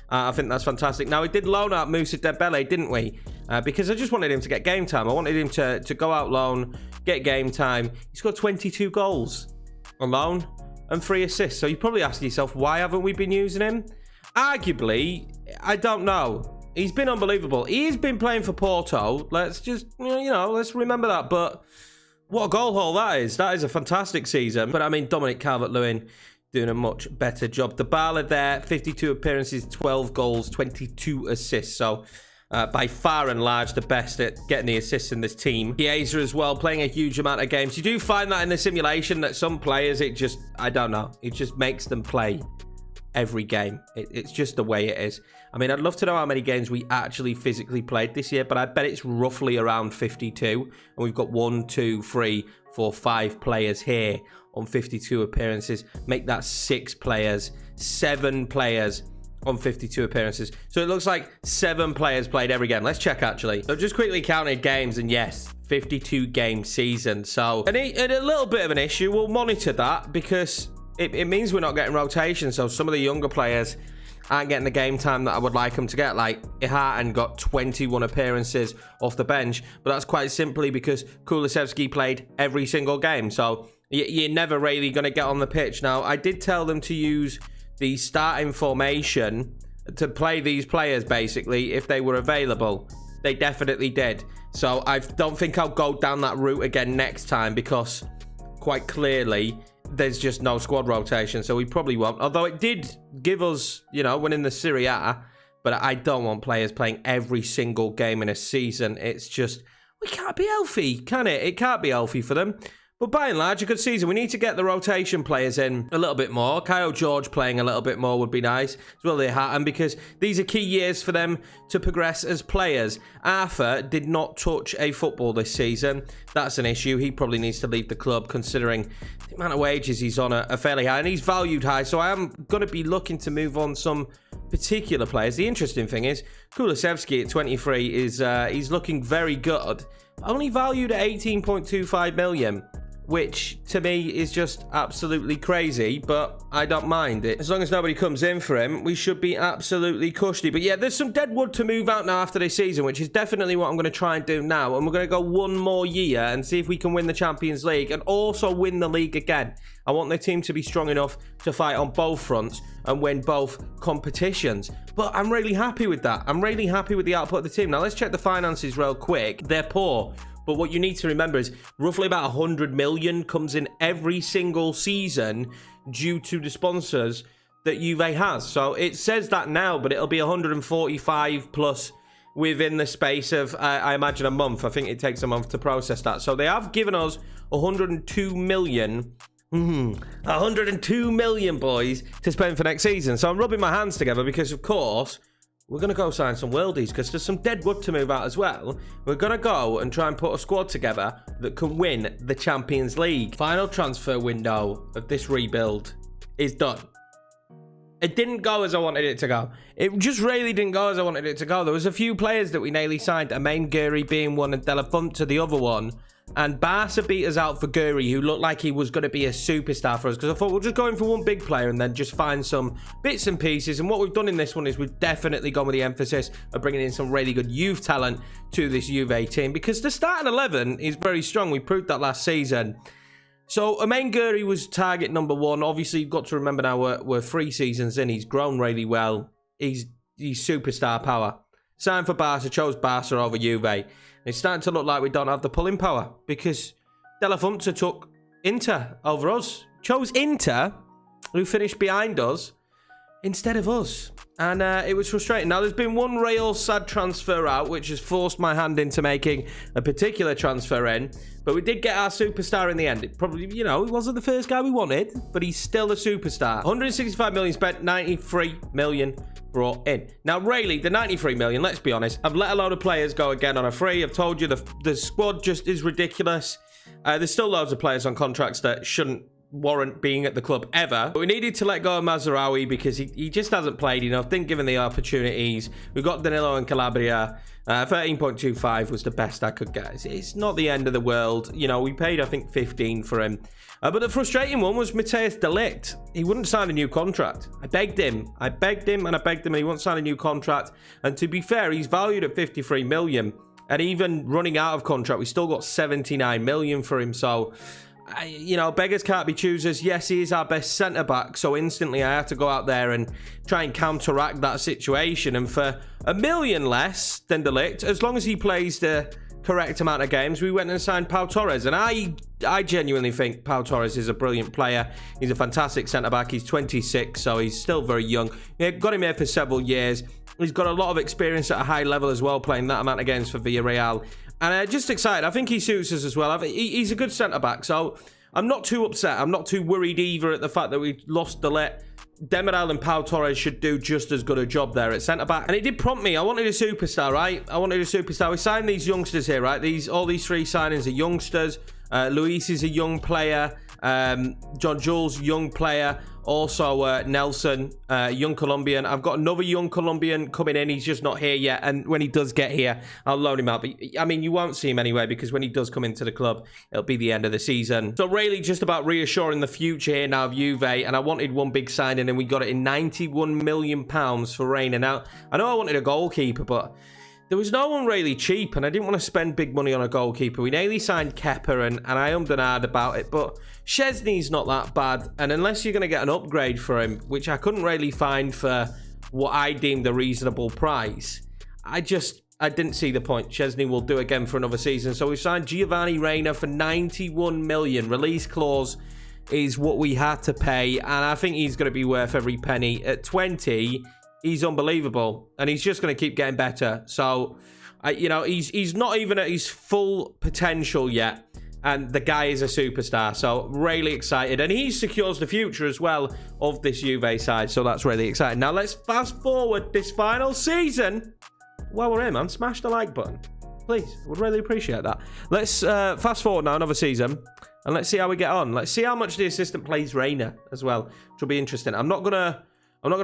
I think that's fantastic. Now, we did loan out Moussa Dembele, didn't we? Because I just wanted him to get game time. I wanted him to go out loan, get game time. He scored 22 goals on loan and 3 assists. So you probably ask yourself, why haven't we been using him? Arguably, I don't know. He's been unbelievable. He's been playing for Porto. Let's just, let's remember that. But What a goal haul that is. That is a fantastic season. But I mean, Dominic Calvert-Lewin doing a much better job. Dybala there, 52 appearances, 12 goals, 22 assists. So by far and large the best at getting the assists in this team. Chiesa as well, playing a huge amount of games. You do find that in the simulation that some players, I don't know, it just makes them play every game. It's just the way it is. I mean, I'd love to know how many games we actually physically played this year, but I bet it's roughly around 52. And we've got 1, 2, 3, 4, 5 players here on 52 appearances. Make that 6 players, 7 players on 52 appearances. So it looks like 7 players played every game. Let's check, actually. So just quickly counted games, and yes, 52 game season. So and a little bit of an issue. We'll monitor that because it means we're not getting rotation. So some of the younger players aren't getting the game time that I would like them to get. Like Ihatten got 21 appearances off the bench, but that's quite simply because Kulusevski played every single game. So you're never really going to get on the pitch. Now, I did tell them to use the starting formation to play these players, basically, if they were available. They definitely did. So I don't think I'll go down that route again next time because quite clearly there's just no squad rotation, so we probably won't. Although it did give us, winning the Serie A, but I don't want players playing every single game in a season. It's just, we can't be healthy, can it? It can't be healthy for them. But by and large, a good season. We need to get the rotation players in a little bit more. Kyle George playing a little bit more would be nice, as well as Hatton, because these are key years for them to progress as players. Arthur did not touch a football this season. That's an issue. He probably needs to leave the club, considering the amount of wages he's on are fairly high, and he's valued high. So I am going to be looking to move on some particular players. The interesting thing is, Kulusevski at 23 is he's looking very good. Only valued at 18.25 million. Which, to me, is just absolutely crazy, but I don't mind it. As long as nobody comes in for him, we should be absolutely cushy. But yeah, there's some dead wood to move out now after this season, which is definitely what I'm going to try and do now. And we're going to go one more year and see if we can win the Champions League and also win the league again. I want the team to be strong enough to fight on both fronts and win both competitions. But I'm really happy with that. I'm really happy with the output of the team. Now, let's check the finances real quick. They're poor. But what you need to remember is roughly about 100 million comes in every single season due to the sponsors that Juve has. So it says that now, but it'll be 145 plus within the space of, I imagine, a month. I think it takes a month to process that. So they have given us 102 million. 102 million, boys, to spend for next season. So I'm rubbing my hands together because, of course, we're going to go sign some worldies because there's some dead wood to move out as well. We're going to go and try and put a squad together that can win the Champions League. Final transfer window of this rebuild is done. It didn't go as I wanted it to go. It just really didn't go as I wanted it to go. There was a few players that we nearly signed, Amain Guri being one and De La Fuente the other one. And Barca beat us out for Guri, who looked like he was going to be a superstar for us. Because I thought we'll just go in for one big player and then just find some bits and pieces. And what we've done in this one is we've definitely gone with the emphasis of bringing in some really good youth talent to this Juve team. Because the starting 11 is very strong. We proved that last season. So Amain Guri was target number 1. Obviously, you've got to remember now we're 3 seasons in. He's grown really well. He's superstar power. Signed for Barca, chose Barca over Juve. It's starting to look like we don't have the pulling power because De La Fuente took Inter over us. Chose Inter, who finished behind us, instead of us. And it was frustrating. Now, there's been one real sad transfer out, which has forced my hand into making a particular transfer in. But we did get our superstar in the end. It probably, he wasn't the first guy we wanted, but he's still a superstar. 165 million spent, 93 million brought in. Now, really, the 93 million, let's be honest, I've let a load of players go again on a free. I've told you the squad just is ridiculous. There's still loads of players on contracts that shouldn't warrant being at the club ever. But we needed to let go of Mazraoui because he just hasn't played enough, didn't give him the opportunities. We've got Danilo and Calabria. 13.25 was the best I could get. It's not the end of the world. We paid, I think, 15 for him. But the frustrating one was Matthijs de Ligt. He wouldn't sign a new contract. I begged him, and he wouldn't sign a new contract. And to be fair, he's valued at 53 million. And even running out of contract, we still got 79 million for him. So, beggars can't be choosers. Yes, he is our best centre-back. So instantly I had to go out there and try and counteract that situation. And for $1 million less than de Ligt, as long as he plays the correct amount of games, we went and signed Pau Torres. And I genuinely think Pau Torres is a brilliant player. He's a fantastic centre-back. He's 26, so he's still very young. Got him here for several years. He's got a lot of experience at a high level as well, playing that amount of games for Villarreal. And just excited. I think he suits us as well. He's a good centre-back, so I'm not too upset. I'm not too worried either at the fact that we lost Delet. Demiral and Pau Torres should do just as good a job there at centre-back. And it did prompt me. I wanted a superstar, right? I wanted a superstar. We signed these youngsters here, right? All these three signings are youngsters. Luis is a young player. John Jules, young player. Also, Nelson, young Colombian. I've got another young Colombian coming in. He's just not here yet. And when he does get here, I'll loan him out. But, I mean, you won't see him anyway because when he does come into the club, it'll be the end of the season. So really just about reassuring the future here now of Juve. And I wanted one big signing and we got it in £91 million for Reina. Now, I know I wanted a goalkeeper, but there was no one really cheap, and I didn't want to spend big money on a goalkeeper. We nearly signed Kepa, and I ummed and ahed about it, but Szczesny's not that bad, and unless you're going to get an upgrade for him, which I couldn't really find for what I deemed a reasonable price, I didn't see the point. Szczesny will do again for another season, so we signed Giovanni Reina for 91 million. Release clause is what we had to pay, and I think he's going to be worth every penny. At 20... he's unbelievable, and he's just going to keep getting better. So, he's not even at his full potential yet, and the guy is a superstar. So, really excited, and he secures the future as well of this Juve side. So, that's really exciting. Now, let's fast forward this final season. While we're in, man, smash the like button, please. Would really appreciate that. Let's fast forward now another season, and let's see how we get on. Let's see how much the assistant plays Reina as well, which will be interesting. I'm not gonna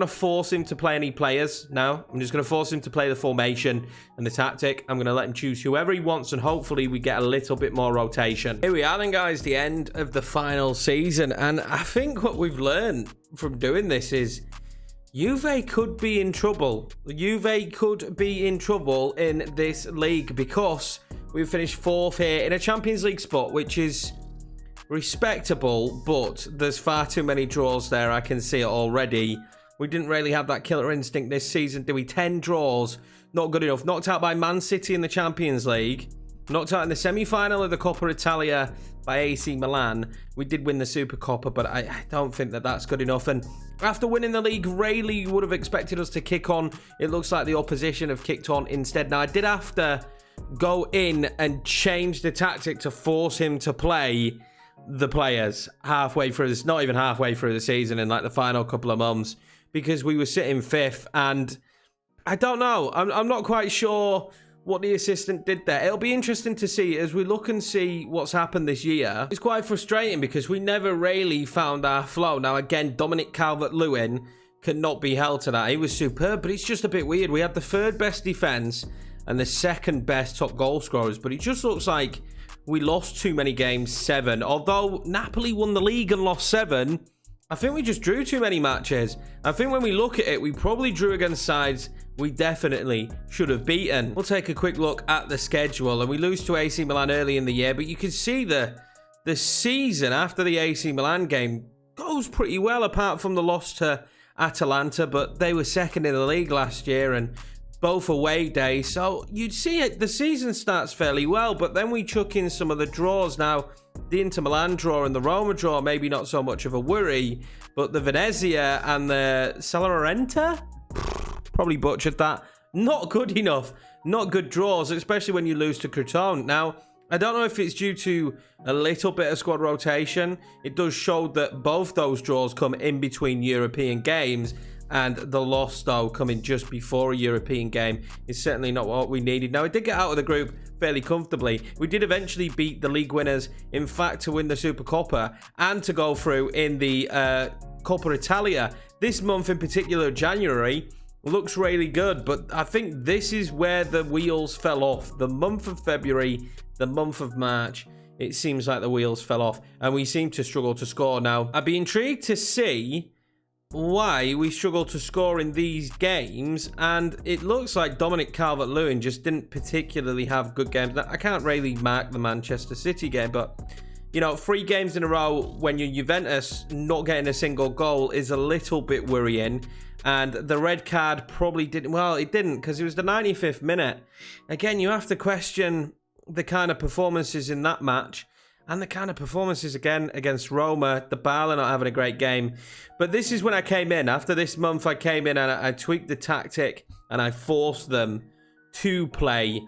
force him to play any players now. I'm just gonna force him to play the formation and the tactic. I'm gonna let him choose whoever he wants, and hopefully we get a little bit more rotation. Here we are then, guys, the end of the final season, and I think what we've learned from doing this is Juve could be in trouble. Juve could be in trouble in this league because we've finished fourth here in a Champions League spot, which is respectable, but there's far too many draws there. I can see it already. We didn't really have that killer instinct this season, did we? 10 draws, not good enough. Knocked out by Man City in the Champions League. Knocked out in the semi-final of the Coppa Italia by AC Milan. We did win the Super Coppa, but I don't think that that's good enough. And after winning the league, really you would have expected us to kick on. It looks like the opposition have kicked on instead. Now, I did have to go in and change the tactic to force him to play the players halfway through this, not even halfway through the season, in like the final couple of months, because we were sitting fifth, and I don't know. I'm not quite sure what the assistant did there. It'll be interesting to see as we look and see what's happened this year. It's quite frustrating because we never really found our flow. Now, again, Dominic Calvert-Lewin cannot be held to that. He was superb, but it's just a bit weird. We had the third best defense and the second best top goal scorers, but it just looks like we lost too many games, 7. Although Napoli won the league and lost 7, I think we just drew too many matches. I think when we look at it, we probably drew against sides we definitely should have beaten. We'll take a quick look at the schedule, and we lose to AC Milan early in the year, but you can see the season after the AC Milan game goes pretty well, apart from the loss to Atalanta, but they were second in the league last year, and both away days. So you'd see it, the season starts fairly well, but then we chuck in some of the draws. Now, the Inter Milan draw and the Roma draw, maybe not so much of a worry, but the Venezia and the Salernitana, probably butchered that. Not good enough. Not good draws, especially when you lose to Crotone. Now, I don't know if it's due to a little bit of squad rotation. It does show that both those draws come in between European games, and the loss, though, coming just before a European game is certainly not what we needed. Now, we did get out of the group fairly comfortably. We did eventually beat the league winners, in fact, to win the Super Coppa and to go through in the Coppa Italia. This month in particular, January, looks really good, but I think this is where the wheels fell off. The month of February, the month of March, it seems like the wheels fell off, and we seem to struggle to score. Now, I'd be intrigued to see why we struggle to score in these games, and it looks like Dominic Calvert-Lewin just didn't particularly have good games. Now, I can't really mark the Manchester City game, but, you know, 3 games in a row when you're Juventus not getting a single goal is a little bit worrying. And the red card probably didn't, well, it didn't, because it was the 95th minute. Again, you have to question the kind of performances in that match and the kind of performances again against Roma. The Bale are not having a great game. But this is when I came in. After this month, I came in and I tweaked the tactic and I forced them to play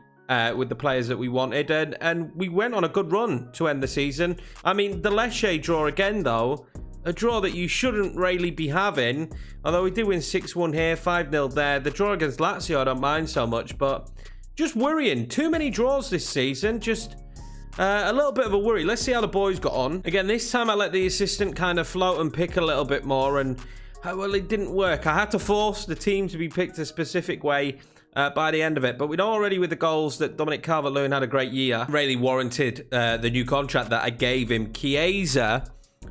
with the players that we wanted. And we went on a good run to end the season. I mean, the Lecce draw again, though. A draw that you shouldn't really be having. Although we did win 6-1 here, 5-0 there. The draw against Lazio, I don't mind so much. But just worrying. Too many draws this season. Just a little bit of a worry. Let's see how the boys got on. Again, this time I let the assistant kind of float and pick a little bit more. And, well, it didn't work. I had to force the team to be picked a specific way by the end of it. But we know already with the goals that Dominic Calvert-Lewin had a great year. Really warranted the new contract that I gave him. Chiesa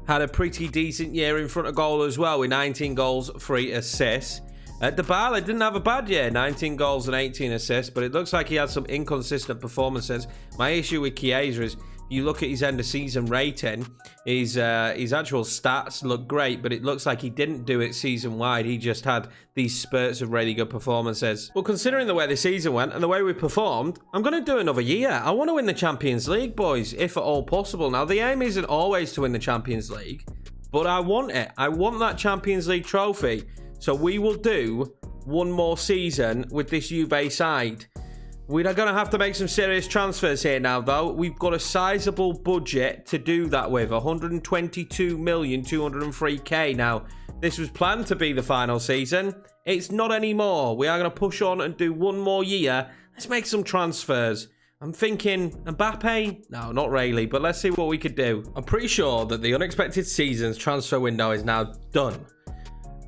had a pretty decent year in front of goal as well with 19 goals, 3 assists. Dybala didn't have a bad year, 19 goals and 18 assists, but it looks like he had some inconsistent performances. My issue with Chiesa is, you look at his end of season rating, his actual stats look great, but it looks like he didn't do it season wide. He just had these spurts of really good performances. Well, considering the way the season went and the way we performed, I'm going to do another year. I want to win the Champions League, boys, if at all possible. Now, the aim isn't always to win the Champions League, but I want it. I want that Champions League trophy. So we will do one more season with this Juve side. We are going to have to make some serious transfers here now, though. We've got a sizable budget to do that with. 122,203,000. Now, this was planned to be the final season. It's not anymore. We are going to push on and do one more year. Let's make some transfers. I'm thinking Mbappe? No, not really, but let's see what we could do. I'm pretty sure that the unexpected season's transfer window is now done.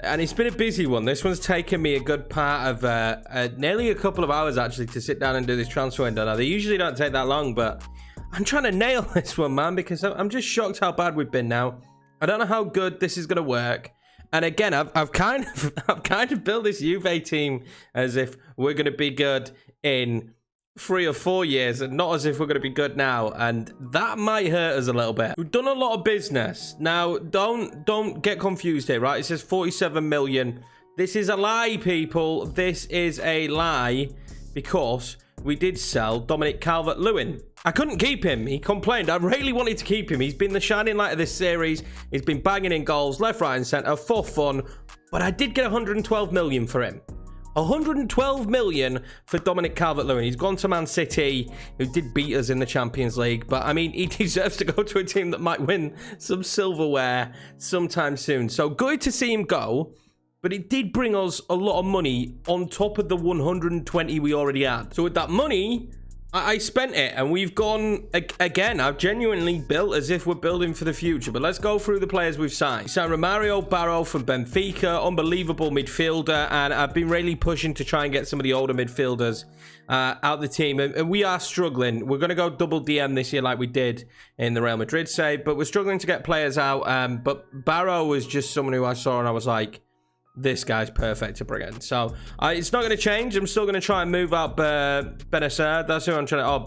And it's been a busy one. This one's taken me a good part of nearly a couple of hours, actually, to sit down and do this transfer window. Now, they usually don't take that long, but I'm trying to nail this one, man, because I'm just shocked how bad we've been now. I don't know how good this is going to work. And again, I've kind of built this Juve team as if we're going to be good in 3 or 4 years, and not as if we're going to be good now, and that might hurt us a little bit. We've done a lot of business. Now, don't get confused here, right? It says 47 million. This is a lie, people. This is a lie, because we did sell Dominic Calvert-Lewin. I couldn't keep him. He complained. I really wanted to keep him. He's been the shining light of this series. He's been banging in goals left, right, and centre for fun, but I did get 112 million for him. 112 million for Dominic Calvert-Lewin. He's gone to Man City, who did beat us in the Champions League. But, I mean, he deserves to go to a team that might win some silverware sometime soon. So, good to see him go. But it did bring us a lot of money on top of the 120 we already had. So, with that money, I spent it, and we've gone, again, I've genuinely built as if we're building for the future. But let's go through the players we've signed. Signed Romario Barrow from Benfica, unbelievable midfielder, and I've been really pushing to try and get some of the older midfielders out the team, and we are struggling. We're going to go double DM this year like we did in the Real Madrid save, but we're struggling to get players out, but Barrow was just someone who I saw, and I was like, this guy's perfect to bring in. So it's not going to change. I'm still going to try and move out Benacer. That's who I'm trying to... Oh,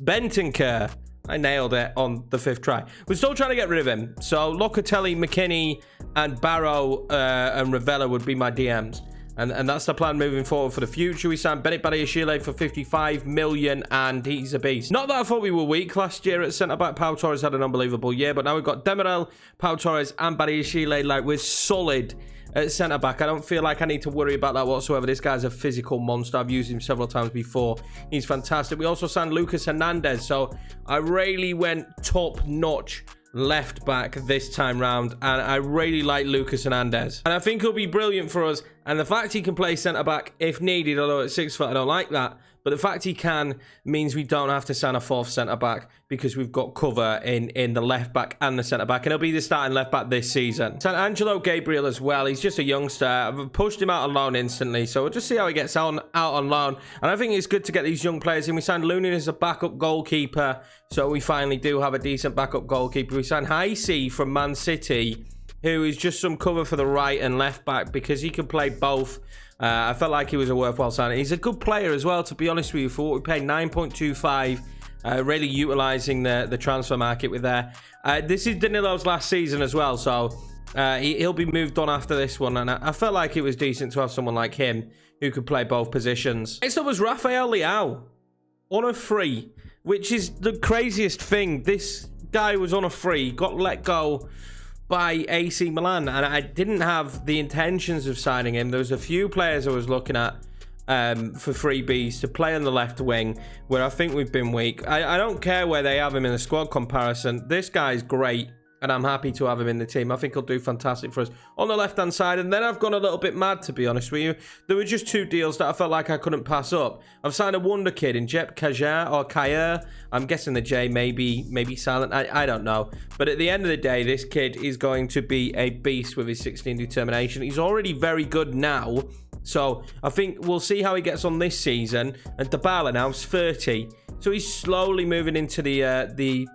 Bentancur. I nailed it on the 5th try. We're still trying to get rid of him. So Locatelli, McKinney, and Barrow and Ravella would be my DMs. And that's the plan moving forward for the future. We signed Bennett Badiashile for 55 million, and he's a beast. Not that I thought we were weak last year at centre-back. Pau Torres had an unbelievable year, but now we've got Demirel, Pau Torres, and Badiashile. Like, we're solid at centre-back. I don't feel like I need to worry about that whatsoever. This guy's a physical monster. I've used him several times before. He's fantastic. We also signed Lucas Hernandez, so I really went top-notch left back this time round, and I really like Lucas Hernandez, and I think he'll be brilliant for us. And the fact he can play centre back if needed, although at 6 foot I don't like that, but the fact he can means we don't have to sign a 4th centre back, because we've got cover in the left back and the centre back, and he'll be the starting left back this season. Signed Angelo Gabriel as well. He's just a youngster. I've pushed him out on loan instantly, so we'll just see how he gets out on loan. And I think it's good to get these young players in. We signed Lunin as a backup goalkeeper, so we finally do have a decent backup goalkeeper. We signed Heisey from Man City, who is just some cover for the right and left back, because he can play both. I felt like he was a worthwhile signing. He's a good player as well, to be honest with you. For what we paid, 9.25, really utilising the transfer market with there. This is Danilo's last season as well, so He'll be moved on after this one, and I felt like it was decent to have someone like him who could play both positions. Next up was Rafael Leao on a free, which is the craziest thing. This guy was on a free, got let go by AC Milan, and I didn't have the intentions of signing him. There was a few players I was looking at for freebies to play on the left wing, where I think we've been weak. I don't care where they have him in the squad comparison. This guy's great, and I'm happy to have him in the team. I think he'll do fantastic for us on the left-hand side. And then I've gone a little bit mad, to be honest with you. There were just two deals that I felt like I couldn't pass up. I've signed a wonder kid in Jep Kajer or Kajer. I'm guessing the J maybe silent. I don't know. But at the end of the day, this kid is going to be a beast with his 16 determination. He's already very good now. So I think we'll see how he gets on this season. And Dybala now is 30. So he's slowly moving into the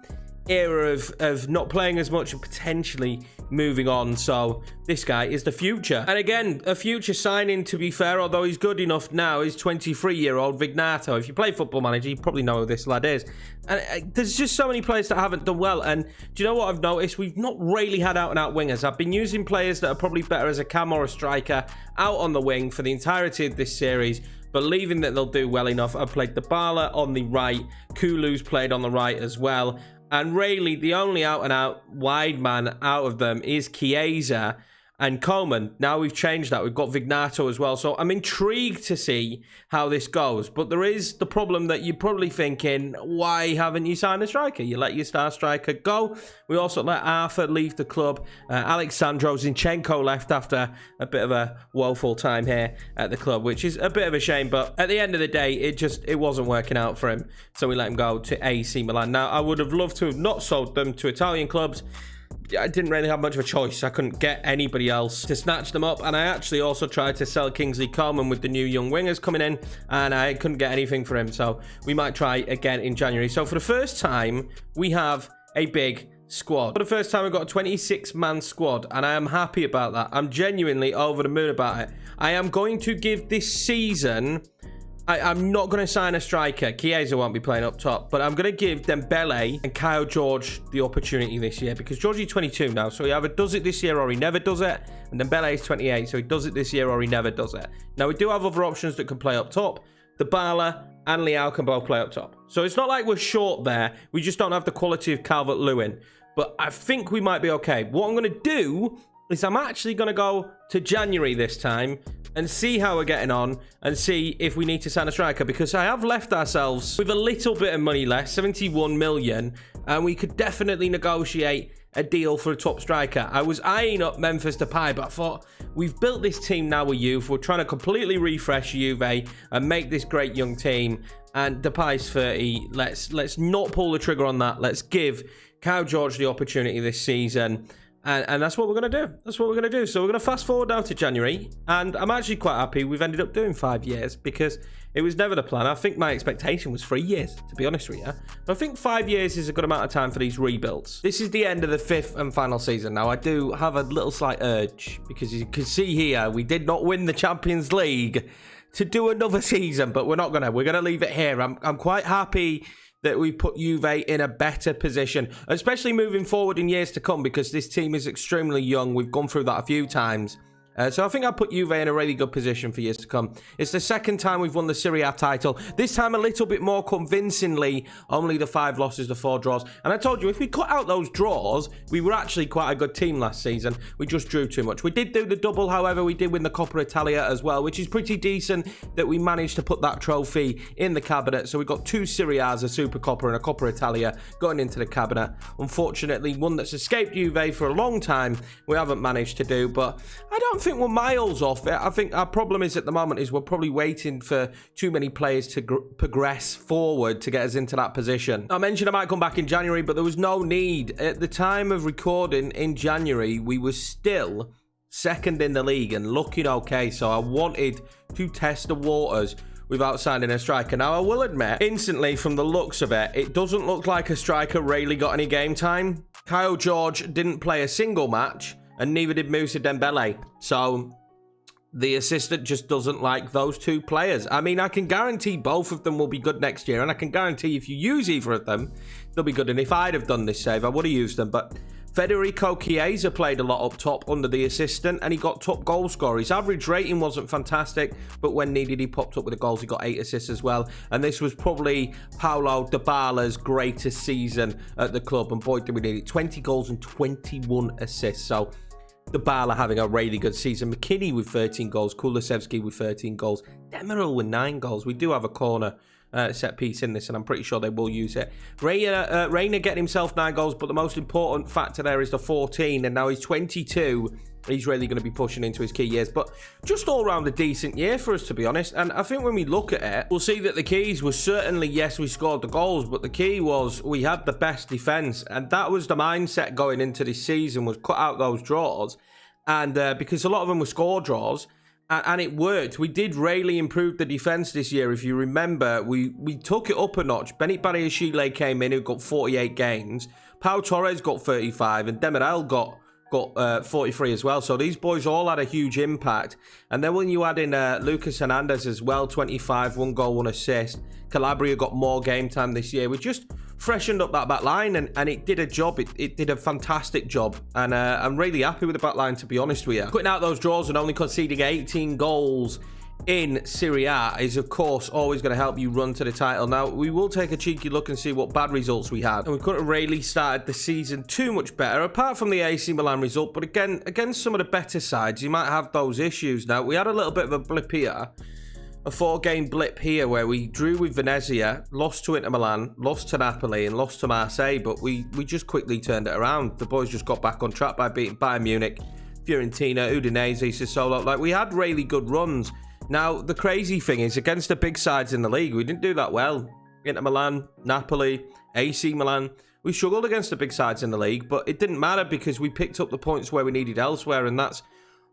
era of not playing as much and potentially moving on. So this guy is the future. And again, a future signing, to be fair, although he's good enough now, is 23-year-old Vignato. If you play Football Manager, you probably know who this lad is. And there's just so many players that haven't done well. And do you know what I've noticed? We've not really had out-and-out wingers. I've been using players that are probably better as a cam or a striker out on the wing for the entirety of this series, believing that they'll do well enough. I've played Dybala on the right. Kulu's played on the right as well. And really, the only out-and-out wide man out of them is Chiesa and Coman. Now we've changed that. We've got Vignato as well. So I'm intrigued to see how this goes. But there is the problem that you're probably thinking, why haven't you signed a striker? You let your star striker go. We also let Arthur leave the club. Alexandro Zinchenko left after a bit of a woeful time here at the club, which is a bit of a shame. But at the end of the day, it wasn't working out for him. So we let him go to AC Milan. Now, I would have loved to have not sold them to Italian clubs. I didn't really have much of a choice. I couldn't get anybody else to snatch them up. And I actually also tried to sell Kingsley Coman with the new young wingers coming in, and I couldn't get anything for him. So we might try again in January. So for the first time, we have a big squad. For the first time, we've got a 26-man squad, and I am happy about that. I'm genuinely over the moon about it. I am going to give this season... I'm not going to sign a striker. Chiesa won't be playing up top, but I'm going to give Dembele and Kyle George the opportunity this year, because Georgie's 22 now, so he either does it this year or he never does it, and Dembele is 28, so he does it this year or he never does it. Now, we do have other options that can play up top. Dybala and Leao can both play up top. So it's not like we're short there. We just don't have the quality of Calvert-Lewin, but I think we might be okay. What I'm going to do is I'm actually going to go to January this time and see how we're getting on and see if we need to sign a striker, because I have left ourselves with a little bit of money left, 71 million, and we could definitely negotiate a deal for a top striker. I was eyeing up Memphis Depay, but I thought, we've built this team now with youth. We're trying to completely refresh Juve and make this great young team. And Depay's 30. Let's not pull the trigger on that. Let's give Kyle George the opportunity this season. And that's what we're going to do. That's what we're going to do. So we're going to fast forward now to January. And I'm actually quite happy we've ended up doing 5 years, because it was never the plan. I think my expectation was 3 years, to be honest with you. But I think 5 years is a good amount of time for these rebuilds. This is the end of the 5th and final season. Now, I do have a little slight urge, because you can see here, we did not win the Champions League, to do another season. But we're not going to. We're going to leave it here. I'm quite happy that we put Juve in a better position, especially moving forward in years to come, because this team is extremely young. We've gone through that a few times. So I think I'll put Juve in a really good position for years to come. It's the second time we've won the Serie A title. This time a little bit more convincingly. Only the 5 losses, the 4 draws. And I told you, if we cut out those draws, we were actually quite a good team last season. We just drew too much. We did do the double, however. We did win the Coppa Italia as well, which is pretty decent that we managed to put that trophy in the cabinet. So we got 2 Serie A's, a Super Coppa and a Coppa Italia going into the cabinet. Unfortunately, one that's escaped Juve for a long time, we haven't managed to do. But I don't think we're miles off it. I think our problem is at the moment is we're probably waiting for too many players to progress forward to get us into that position. I mentioned I might come back in January, but there was no need. At the time of recording in January, we were still second in the league and looking okay. So I wanted to test the waters without signing a striker. Now, I will admit, instantly from the looks of it, it doesn't look like a striker really got any game time. Kyle George didn't play a single match, and neither did Moussa Dembele. So the assistant just doesn't like those 2 players. I mean, I can guarantee both of them will be good next year, and I can guarantee if you use either of them, they'll be good. And if I'd have done this save, I would have used them. But Federico Chiesa played a lot up top under the assistant, and he got top goal scorer. His average rating wasn't fantastic, but when needed, he popped up with the goals. He got 8 assists as well, and this was probably Paulo Dybala's greatest season at the club, and boy, did we need it. 20 goals and 21 assists, so Dybala having a really good season. McKinney with 13 goals, Kulusevski with 13 goals, Demiral with 9 goals. We do have a corner set piece in this, and I'm pretty sure they will use it. Reina getting himself 9 goals, but the most important factor there is the 14, and now he's 22. He's really going to be pushing into his key years, but just all around a decent year for us, to be honest. And I think when we look at it, we'll see that the keys was certainly, yes, we scored the goals, but the key was we had the best defense, and that was the mindset going into this season, was cut out those draws, and because a lot of them were score draws, and it worked. We did really improve the defense this year. If you remember, we took it up a notch. Benit Badiashile came in, who got 48 games. Pau Torres got 35, and Demiral got 43 as well. So these boys all had a huge impact. And then when you add in Lucas Hernandez as well, 25, 1 goal, 1 assist. Calabria got more game time this year. We just freshened up that back line, and it did a job. It did a fantastic job, and I'm really happy with the back line, to be honest with you. Putting out those draws and only conceding 18 goals in Serie A is, of course, always going to help you run to the title. Now, we will take a cheeky look and see what bad results we had. And we couldn't really started the season too much better, apart from the AC Milan result. But again, against some of the better sides, you might have those issues. Now, we had a little bit of a blip here. A 4-game blip here where we drew with Venezia, lost to Inter Milan, lost to Napoli, and lost to Marseille, but we just quickly turned it around. The boys just got back on track by beating Bayern Munich, Fiorentina, Udinese, Sassuolo. Like, we had really good runs. Now, the crazy thing is, against the big sides in the league, we didn't do that well. Inter Milan, Napoli, AC Milan. We struggled against the big sides in the league, but it didn't matter because we picked up the points where we needed elsewhere, and that's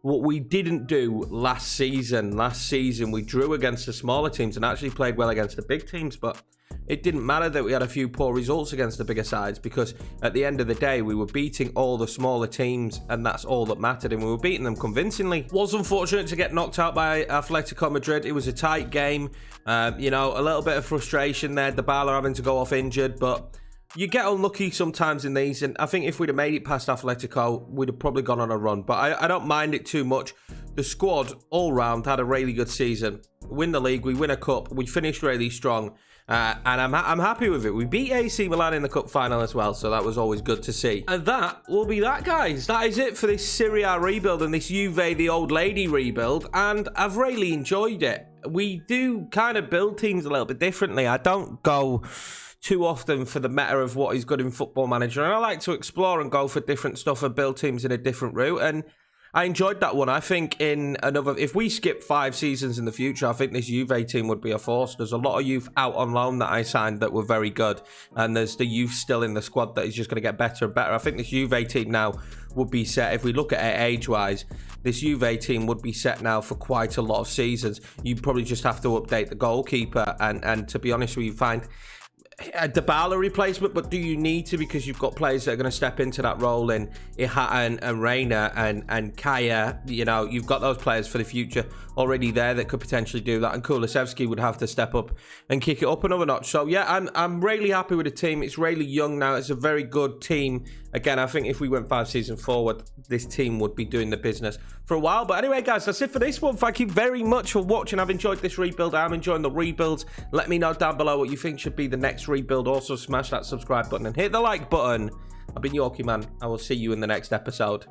what we didn't do last season. Last season, we drew against the smaller teams and actually played well against the big teams, but it didn't matter that we had a few poor results against the bigger sides, because at the end of the day, we were beating all the smaller teams, and that's all that mattered, and we were beating them convincingly. Was unfortunate to get knocked out by Atletico Madrid. It was a tight game. You know, a little bit of frustration there. Dybala having to go off injured, but you get unlucky sometimes in these, and I think if we'd have made it past Atletico, we'd have probably gone on a run, but I don't mind it too much. The squad, all round, had a really good season. Win the league, we win a cup, we finished really strong, and I'm happy with it. We beat AC Milan in the cup final as well, so that was always good to see. And that will be that, guys. That is it for this Serie A rebuild and this Juve, the old lady rebuild, and I've really enjoyed it. We do kind of build teams a little bit differently. I don't go too often for the meta of what is good in Football Manager, and I like to explore and go for different stuff and build teams in a different route, and I enjoyed that one. I think if we skip 5 seasons in the future, I think this Juve team would be a force. There's a lot of youth out on loan that I signed that were very good, and there's the youth still in the squad that is just going to get better and better. I think this Juve team now would be set, if we look at it age-wise, this Juve team would be set now for quite a lot of seasons. You probably just have to update the goalkeeper, and to be honest with you, find a Dybala replacement, but do you need to? Because you've got players that are going to step into that role in Iha and Reina and Kaya. You know, you've got those players for the future already there that could potentially do that, and Kulusevski would have to step up and kick it up another notch. So yeah, I'm really happy with the team. It's really young now. It's a very good team. Again, I think if we went 5 seasons forward, this team would be doing the business for a while. But anyway, guys, that's it for this one. Thank you very much for watching. I've enjoyed this rebuild. I'm enjoying the rebuilds. Let me know down below what you think should be the next rebuild. Also, smash that subscribe button and hit the like button. I've been Yorkiemann. I will see you in the next episode.